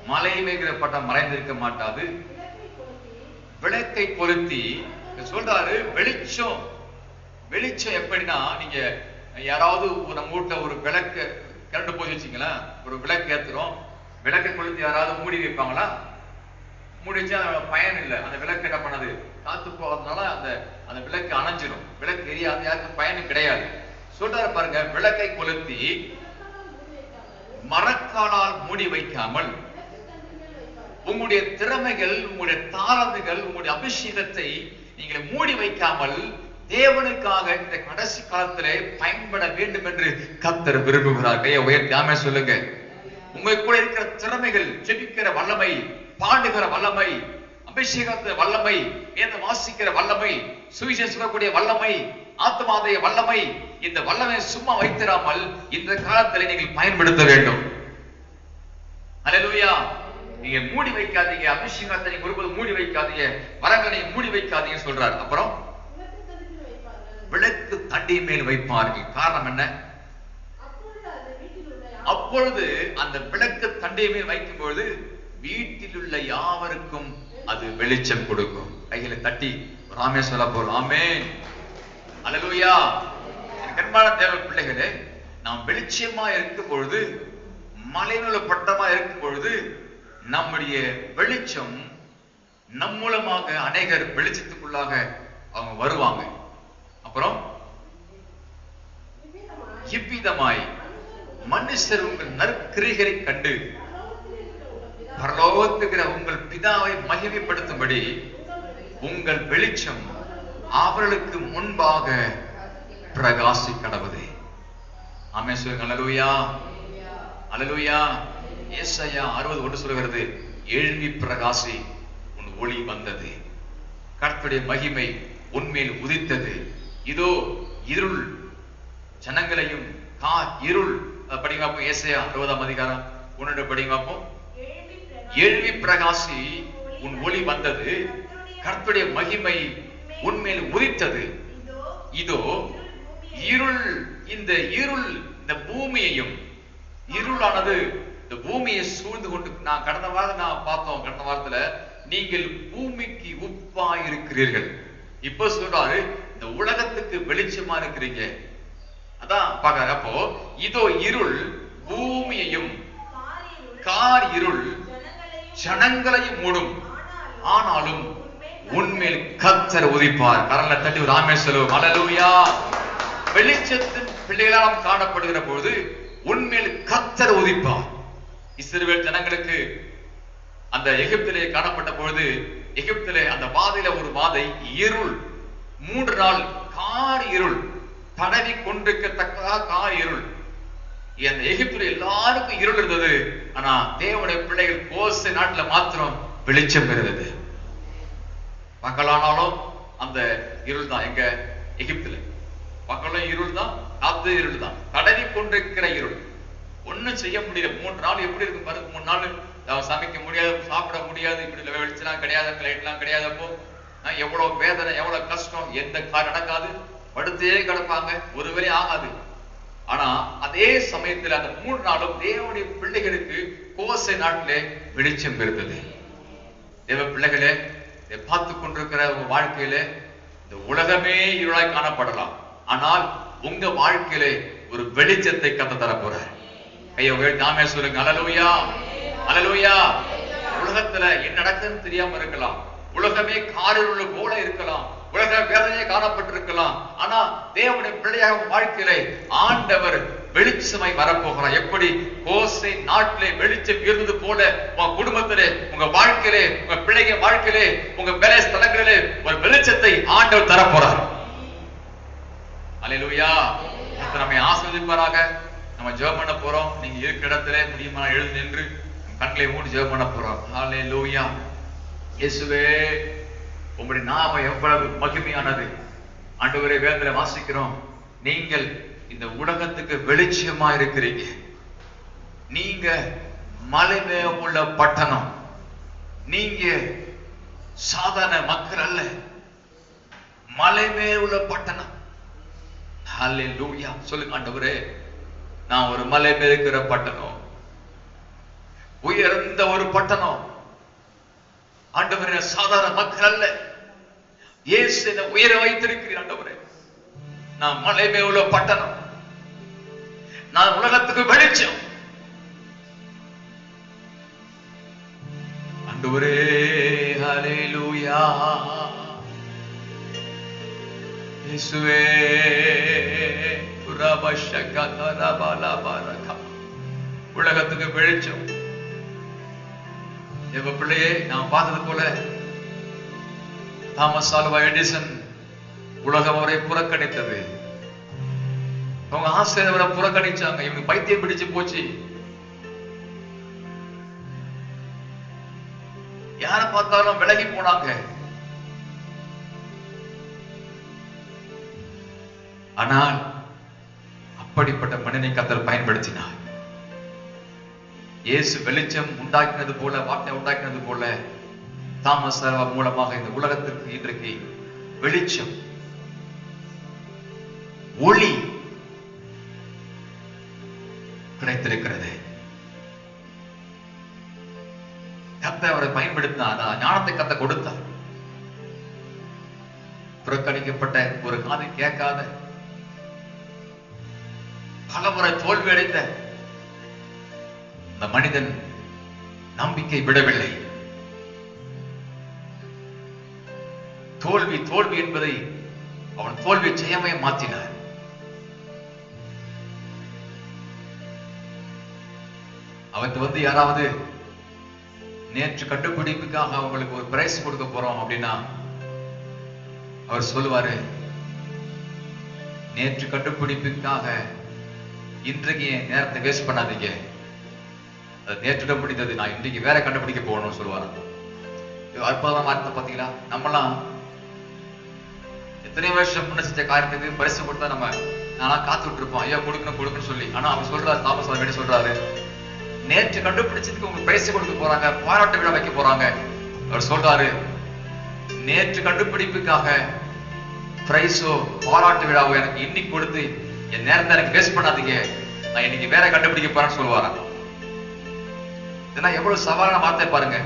மலை மேகிற பட்டம் மறைந்திருக்க மாட்டாது. விளக்கை பொருத்தி சொல்றாரு. வெளிச்சம் எப்படின்னா, நீங்க யாராவது நம்ம வீட்டுல ஒரு விளக்கு கரண்ட் போய் வச்சுங்களேன், ஒரு விளக்கு ஏத்துறோம், விளக்கை கொளுத்தி யாராவது மூடி வைப்பாங்களா? மூடி வச்சா பயன் இல்லை. அந்த விளக்கு என்ன பண்ணது? காத்து போகிறதுனால அந்த விளக்கு அணைஞ்சிடும், விளக்கு எரியாது, யாருக்கும் பயனும் கிடையாது. சொல்றாரு பாருங்க, விளக்கை கொளுத்தி மரக்காலால் மூடி வைக்காமல், உங்களுடைய திறமைகள், உங்களுடைய தாளந்துகள், உங்களுடைய அபிஷேகத்தை நீங்கள் மூடி வைக்காமல் தேவனுக்காக இந்த கடைசி காலத்திலே பயன்பட வேண்டும் என்று கர்த்தர் விரும்புகிறார். கையை உயர்த்தி ஆமென் சொல்லுங்க. உங்களுக்குள்ள இருக்கிற திறமைகள், ஜெபிக்கிற வல்லமை, பாடுகிற வல்லமை, அபிஷேகத்திற வல்லமை, வேதம் வாசிக்கிற வல்லமை, சுவிசேஷம் சொல்லக்கூடிய வல்லமை, ஆத்மாவுடைய வல்லமை, இந்த வல்லமை சும்மா வைத்திராமல் இந்த காலத்தில் நீங்கள் பயன்படுத்த வேண்டும். அல்லேலூயா. நீங்க மூடி வைக்காதீங்க, அபிஷேகத்தை நீங்க ஒருபோது மூடி வைக்காதீங்க, வரங்களை நீங்க மூடி வைக்காதீங்க சொல்றாரு. அப்புறம் விளக்கு தண்டி மேல் வைப்பார்கள். காரணம் என்ன? அப்பொழுது அந்த விளக்கு தண்டி மேல் வைக்கும் பொழுது வீட்டில் உள்ள யாவருக்கும் அது வெளிச்சம் கொடுக்கும். கைகளை தட்டி ராமே சொல்ல போறோம். ஆமென். அல்லேலூயா. கர்மான தேவ பிள்ளைகளே, நாம் வெளிச்சமா இருக்கும் பொழுது, மலையிலுள்ள பட்டமா இருக்கும் பொழுது, நம்முடைய வெளிச்சம் நம் மூலமாக அநேகர் வெளிச்சத்துக்குள்ளாக அவங்க வருவாங்க. அப்புறம் இவ்விதமாய் மனுஷர் உங்கள் நற்கிரிகளை கண்டு பரலோகத்துக்கிற உங்கள் பிதாவை மகிமைப்படுத்தும்படி உங்கள் வெளிச்சம் அவர்களுக்கு முன்பாக பிரகாசி கடவுது. ஆமென் சொல்லுங்க. அல்லேலூயா, அல்லேலூயா. ஏசாயா 60:1 சொல்கிறது, எழும்பி பிரகாசி, உன் ஒளி வந்தது, கர்த்தருடைய மகிமை உன்மேல் உதித்தது. இதோ இருள் ஜனங்களையும் இருள். படிங்க பார்ப்போம். ஏசாயா 60:1 படிங்க பார்ப்போம். எழும்பி பிரகாசி, உன் ஒளி வந்தது, கர்த்தருடைய மகிமை உன்மேல் உதித்தது. இதோ இருள், இந்த இருள் இந்த பூமியையும், இருளானது இந்த பூமியை சூழ்ந்து கொண்டு, நான் கடந்த வாரத்துல நீங்கள் பூமிக்கு உப்பா இருக்கிறீர்கள். இப்ப சொல்றாரு இந்த உலகத்துக்கு வெளிச்சமா இருக்கிறீங்க. அதான் பாக்க. அப்போ இதோ இருள் பூமியையும் கார் இருள் ஜனங்களையும் மூடும், ஆனாலும் உன்மேல் கர்த்தர் உதிப்பார். கரங்களை தட்டி ஒரு ஆமென் சொல்லுவோம். அல்லேலூயா. வெளிச்சத்தின் பிள்ளைகளாம் காணப்படுகிற பொழுது உன்மேல் கர்த்தர் உதிப்பார். இஸ்ரவேல் ஜனங்களுக்கு அந்த எகிப்திலே காணப்பட்ட பொழுது, எகிப்திலே அந்த வாதையில ஒரு வாதை இருள், 3 நாள் கார் இருள், பரவி கொண்டிருக்கத்தக்க கார் இருள். அந்த எகிப்தில எல்லாருக்கும் இருள் இருந்தது. ஆனா தேவனுடைய பிள்ளைகள் கோசே நாட்டுல மாத்திரம் வெளிச்சம் இருந்தது. பகலானாலும் அந்த இருள் தான். எங்க எகிப்துல பகலும் இருள் தான், ராத்திரி இருள் தான், தடவி கொண்டிருக்கிற இருள். ஒண்ணும் செய்ய முடியல. 3 நாள் எப்படி இருக்கும் பாருங்க. 3 நாள் சமைக்க முடியாது, சாப்பிட முடியாது, இப்படி வெளிச்செல்லாம் கிடையாது, லைட் எல்லாம் கிடையாது. அப்போ எவ்வளவு வேதனை, எவ்வளவு கஷ்டம். எந்த கார் நடக்காது, படுத்தே கிடப்பாங்க, ஒரு வேலை ஆகாது. ஆனா அதே சமயத்துல அந்த 3 நாளும் தேவனுடைய பிள்ளைகளுக்கு கோசே நாட்டிலே வெளிச்சம் இருந்தது. தேவ பிள்ளைகளே, இதை பார்த்து கொண்டிருக்கிற உங்க வாழ்க்கையில இந்த உலகமே இருளாய் காணப்படலாம். ஆனால் உங்க வாழ்க்கையிலே ஒரு வெளிச்சத்தை கத்த தர போறார். கையை நாமே சொல்லுங்க. அல்லேலூயா, அல்லேலூயா. உலகத்துல என்ன நடக்குதுன்னு தெரியாம இருக்கலாம், உலகமே காரிருள் போல இருக்கலாம், உலக வேதனையே காணப்பட்டிருக்கலாம். ஆனா தேவனுடைய பிள்ளையாக வாழ்க்கையிலே ஆண்டவர் வெளிச்சமாய் வரப்போகிறார். எப்படி கோசே நாட்டிலே வெளிச்சம் இருந்தது போல உங்க குடும்பத்திலே, உங்க வாழ்க்கையிலே, உங்க பிள்ளைங்க வாழ்க்கையிலே, உங்க வேலை ஸ்தலங்களிலே ஒரு வெளிச்சத்தை ஆண்டவர் தரப்போறார். அல்லேலூயா. நம்மை ஆசீர்வதிப்பாராக. நம்ம ஜெபம் பண்ண போறோம். நீங்க இருக்கிற இடத்துல முடியுமா எழுந்து நின்று கண்களை மூடி ஜெபம் பண்ண போறோம். அல்லேலூயா. இயேசுவே, உங்களுடைய நாமம் எவ்வளவு மகிமையானது. ஆண்டவரே, வேதத்துல வாசிக்கிறோம், நீங்கள் இந்த உலகத்துக்கு வெளிச்சமா இருக்கிறீங்க. நீங்க மலை மேல உள்ள பட்டணம். நீங்க சாதாரண மக்கள் அல்ல, மலை மேல உள்ள பட்டணம். ஹல்லேலூயா. சொல்லுங்க ஆண்டவரே, நான் ஒரு மலை மேல இருக்கிற பட்டணம், உயர்ந்த ஒரு பட்டணம். ஆண்டவரே, சாதாரண மக்கள் அல்ல, இயேசு என்னை உயர வைத்திருக்கிறீர். ஆண்டவரே, நான் மலை மேல் உள்ள பட்டணம், நான் உலகத்துக்கு வெளிச்சம். ஆண்டவரே, ஹல்லேலூயா. இயேசுவே, உலகத்துக்கு வெளிச்சம். எங்க பிள்ளையே, நான் பார்த்தது போல தாமஸ் ஆல்வா எடிசன் உலகம் அவரை புறக்கணித்தது. அவங்க ஆசிரியரை புறக்கணிச்சாங்க. இவங்க பைத்தியம் பிடிச்சு போச்சு. யார பார்த்தாலும் விலகி போனாங்க. ஆனால் அப்படிப்பட்ட மனிதனை கர்த்தர் பயன்படுத்தினார். இயேசு வெளிச்சம் உண்டாக்கினது போல, வார்த்தை உண்டாக்கினது போல, தாமஸ் ஆல்வா மூலமாக இந்த உலகத்திற்கு இன்றைக்கு வெளிச்சம், ஒளி கிடைத்திருக்கிறது. கர்த்தர் அவரை பயன்படுத்தினார். ஞானத்தை கர்த்தர் கொடுத்தார். புறக்கணிக்கப்பட்ட, ஒரு காது கேட்காத, பலமுறை தோல்வி அடைந்த அந்த மனிதன் நம்பிக்கை விடவில்லை. தோல்வி தோல்வி என்பதை அவன் தோல்வி ஜெயமே மாற்றினார். அவர்கிட்ட யாராவது நேற்று கண்டுபிடிப்புக்காக அவங்களுக்கு ஒரு பிரைஸ் கொடுக்க போறோம் அப்படின்னா அவர் சொல்லுவாரு, நேற்று கண்டுபிடிப்புக்காக இன்றைக்கு நேரத்தை வேஸ்ட் பண்ணாதீங்க, அது நேற்றுடன் முடிந்தது, நான் இன்றைக்கு வேற கண்டுபிடிக்க போகணும்னு சொல்லுவாரு. அற்புதமா வார்த்தை பாத்தீங்களா? நம்மலாம் எத்தனை வருஷம் முன்ன செஞ்ச காரியத்துக்கு பரிசு கொடுத்தா நானா காத்துட்டு இருப்போம், ஐயா கொடுக்கணும்னு சொல்லி. ஆனா அவர் சொல்றாரு, தாமஸ் வேண்டி சொல்றாரு, நேற்று கண்டுபிடிச்சதுக்கு உங்களுக்கு பரிசு கொடுக்க போறாங்க, பாராட்டு விழா வைக்க போறாங்க. அவர் சொல்றாரு, நேற்று கண்டுபிடிப்புக்காக பிரைஸோ பாராட்டு விழாவோ எனக்கு இன்னைக்கு கொடுத்து என் நேரத்தை எனக்கு வேஸ்ட் பண்ணாதீங்க, நான் இன்னைக்கு வேற கண்டுபிடிக்க போறேன்னு சொல்லுவாரா. இதெல்லாம் எவ்வளவு சவாலான வார்த்தை பாருங்க.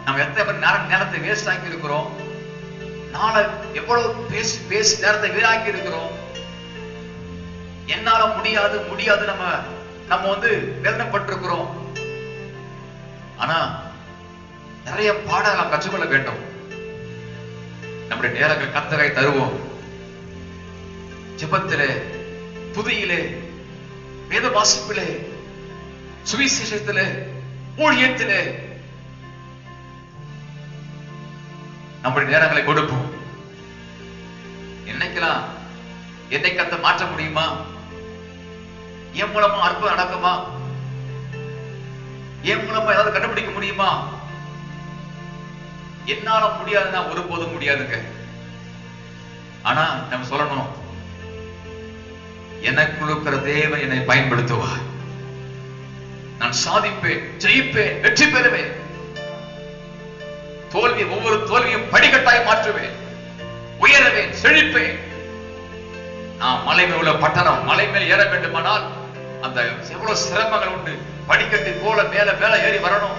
நம்ம எத்தனை நேரத்தை வேஸ்ட் ஆக்கி இருக்கிறோம், நாளை எவ்வளவு பேசி நேரத்தை வீணாக்கி இருக்கிறோம். என்னால முடியாது நம்ம வேதனைப்பட்டிருக்கிறோம். ஆனா நிறைய பாடம் நாம் கற்றுக்கொள்ள வேண்டும். நம்முடைய நேரங்கள் கர்த்தரை தருவோம். ஜெபத்திலே, துதியிலே, வேத வாசிப்பிலே, சுவிசேஷத்திலே, ஊழியத்திலே நம்முடைய நேரங்களை கொடுப்போம். என்னைக்கெல்லாம் என்னை கர்த்தர் மாற்ற முடியுமா? என் மூலமா அற்புதம் நடக்குமா? என் மூலமா ஏதாவது கண்டுபிடிக்க முடியுமா? என்னால முடியாதுன்னா ஒருபோதும் முடியாதுங்க. ஆனா நம்ம சொல்லணும், எனக்குள் இருக்கிற தேவன் என்னை பயன்படுத்துவார், நான் சாதிப்பேன், ஜெயிப்பேன், வெற்றி பெறுவேன், ஒவ்வொரு தோல்வியும் படிக்கட்டாய் மாற்றுவேன், உயரவேன், செழிப்பேன். நான் மலை மேல் உள்ள பட்டணம், மலை மேல் ஏற வேண்டுமானால் அந்த எவ்வளவு சிரமங்கள் உண்டு, படிக்கட்டு போல மேல மேல ஏறி வரணும்,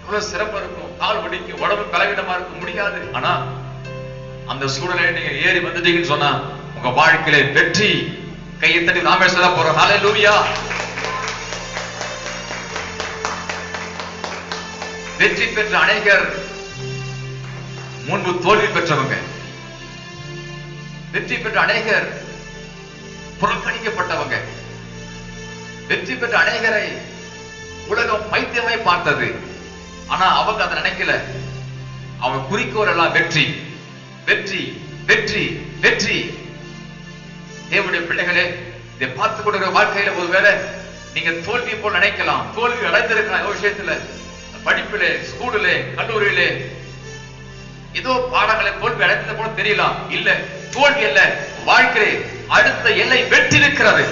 எவ்வளவு சிரமம் இருக்கும், கால் வடிக்கும், உடம்பு பலவீனமா இருக்க முடியாது. ஆனா அந்த சூழலை நீங்க ஏறி வந்துட்டீங்கன்னு சொன்னா உங்க வாழ்க்கையில வெற்றி. கையை தட்டி நாமே சொல்ல போறோம், ஹல்லேலூயா. வெற்றி பெற்ற அநேகர் முன்பு தோல்வி பெற்றவங்க, வெற்றி பெற்ற அநேகர் புறக்கணிக்கப்பட்டவங்க, வெற்றி பெற்ற அநேகரை உலகம் பைத்தியமாய் பார்த்தது. ஆனா அவங்க அதை நினைக்கல. அவங்க குறிக்கோள் எல்லாம் வெற்றி, வெற்றி, வெற்றி, வெற்றி. தேவனுடைய பிள்ளைகளே, இதை பார்த்து கொடுக்கிற வாழ்க்கையில ஒருவேளை நீங்க தோல்வி போல் நினைக்கலாம், தோல்வி அடைந்திருக்கலாம் விஷயத்துல, படிப்பிலே, ஸ்கூலிலே, கல்லூரியிலே ஏதோ பாடங்களை தோல்வி அடைந்தது போல தெரியலாம். இல்ல, தோல்வி அல்ல, வாழ்க்கையிலே அடுத்த எல்லை வெற்றி இருக்கிறது.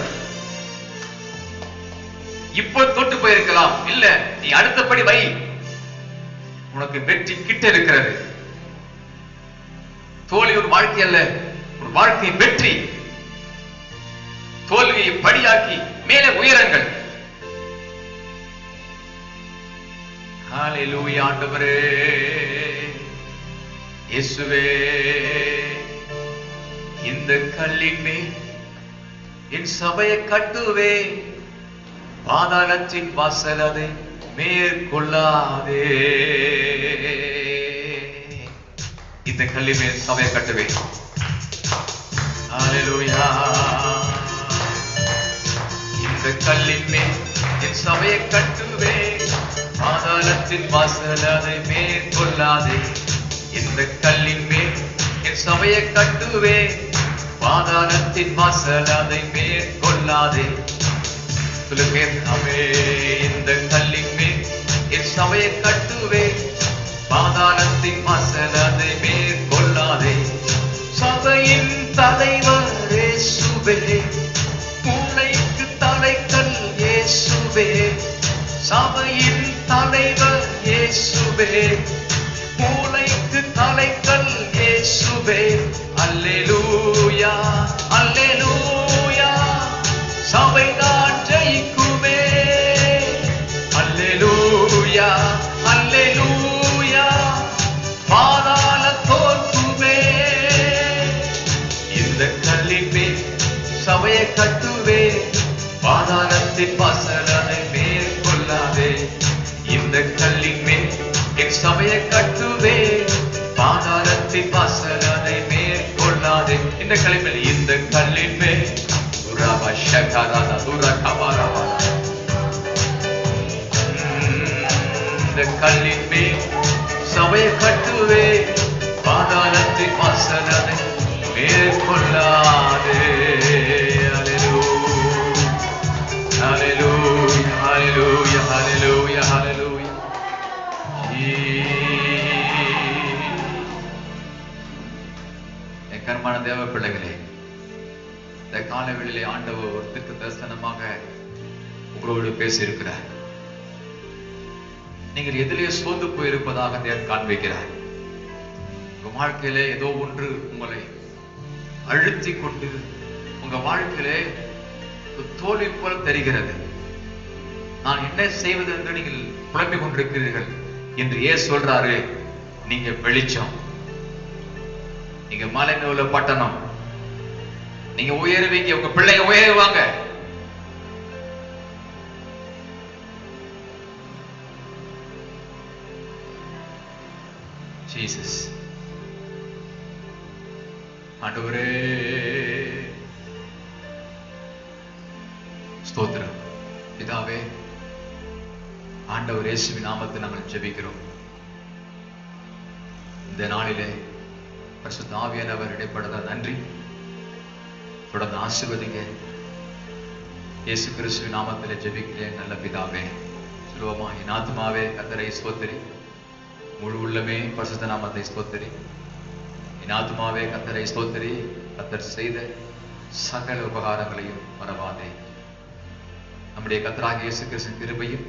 இப்போ தொட்டு போயிருக்கலாம், இல்ல நீ அடுத்தபடி வை, உனக்கு வெற்றி கிட்ட இருக்கிறது. தோல்வி ஒரு வாழ்க்கை அல்ல, ஒரு வாழ்க்கை வெற்றி. தோல்வியை படியாக்கி மேலே உயரங்கள். ஹல்லேலூயா. ஆண்டவரே இயேசுவே, இந்த கல்லின் மேல் என் சபையை கட்டுவே, பாதாளத்தின் வாசல் அதை மேற்கொள்ளாதே. இந்த கல்லின் மேல் சபையை கட்டுவே. ஹல்லேலூயா. இந்த கல்லின் மேல் என் சபையை கட்டுவே, பாதாளத்தின் வாசல் அதை மேற்கொள்ளாதே. இந்த கல்லின் மேல் என் சபையை கட்டுவே, பாதாளத்தின் வாசல் அதை மேற்கொள்ளாதே. சொல்லுங்க, இந்த கல்லின் மேல் என் சபையை கட்டுவே, பாதாளத்தின் வாசல் அதை மேற்கொள்ளாதே. சபையின் தலைவர் இயேசுவே, மூளைக்கு தலைக்கல் இயேசுவே. சபையின் தலைவர் இயேசுவே, மூளைக்கு தலைக்கல் இயேசுவே. அல்லேலூயா, அல்லேலூயா. சபைதான் ஜெயிக்குமே. அல்லேலூயா, அல்லேலூயா. பாதாள தோற்குமே. இந்த கல்லின் மேல் சபையை கட்டுவே, பாதாளத்தின் வாசல் அதை மேற்கொள்ளாதே. சபையை கட்டுவே, பாதாளத்தின் வாசல் அதை மேற்கொள்ளாதே. இந்த கல்லின் இந்த கல்லின் மேல் இந்த கல்லின் மேல் சபையை கட்டுவே, பாதாளத்தின் வாசல் அதை மேற்கொள்ளாதே. Hallelujah, hallelujah, hallelujah, hallelujah. என் கர்மான தேவ பிள்ளைகளே, இந்த காலவெளியிலே ஆண்டவர் ஒரு தீர்க்க தரிசனமாக உங்களோடு பேசியிருக்கிறார். நீங்கள் எதிலே சோர்ந்து போயிருப்பதாக தேவன் காண்பிக்கிறார். உங்க வாழ்க்கையிலே ஏதோ ஒன்று உங்களை அழுத்தி கொண்டு உங்க வாழ்க்கையிலே தோல்வி போல தெரிகிறது. நான் என்ன செய்வது என்று நீங்கள் புலம்பிக் கொண்டிருக்கிறீர்கள் என்று ஏன் சொல்றாரு? நீங்க வெளிச்சம், நீங்க மலை மேல உள்ள பட்டணம், நீங்க உயருவீங்க, உங்க பிள்ளைங்க உயருவாங்க. ஜீசஸ் ஆண்டவரே ஸ்தோத்திரம். பிதாவே, ஆண்டவர் இயேசுவின் நாமத்தில் நாங்கள் ஜெபிக்கிறோம். இந்த நாளிலே பரிசுத்த ஆவியானவர் இடைப்படதா நன்றி. தொடர்ந்து ஆசீர்வதிங்க. இயேசு கிறிஸ்துவின் நாமத்திலே ஜெபிக்கிறேன் நல்ல பிதாவே. சுலோமா என் ஆத்மாவே கர்த்தரை ஸ்தோத்திரி, முழு உள்ளமே பரிசுத்த நாமத்தை ஸ்தோத்திரி. என் ஆத்மாவே கர்த்தரை ஸ்தோத்திரி, கர்த்தர் செய்த சகல உபகாரங்களையும் மறவாதே. நம்முடைய கர்த்தராகிய இயேசு கிறிஸ்துவின் கிருபையும்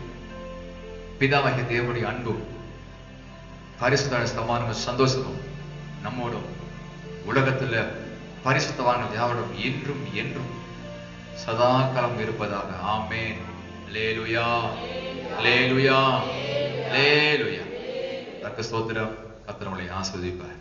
பிதாவாகிய தேவனுடைய அன்பும் பரிசுத்த சமாதானமும் சந்தோஷமும் நம்மோடும் உலகத்துல பரிசுத்தவான்கள் யாவரும் என்றும் என்றும் சதா காலம் இருப்பதாக. ஆமென். அல்லேலூயா, அல்லேலூயா, அல்லேலூயா. கர்த்தர் ஸ்தோத்திரம். கர்த்தர் உங்களை ஆசீர்வதிப்பார்.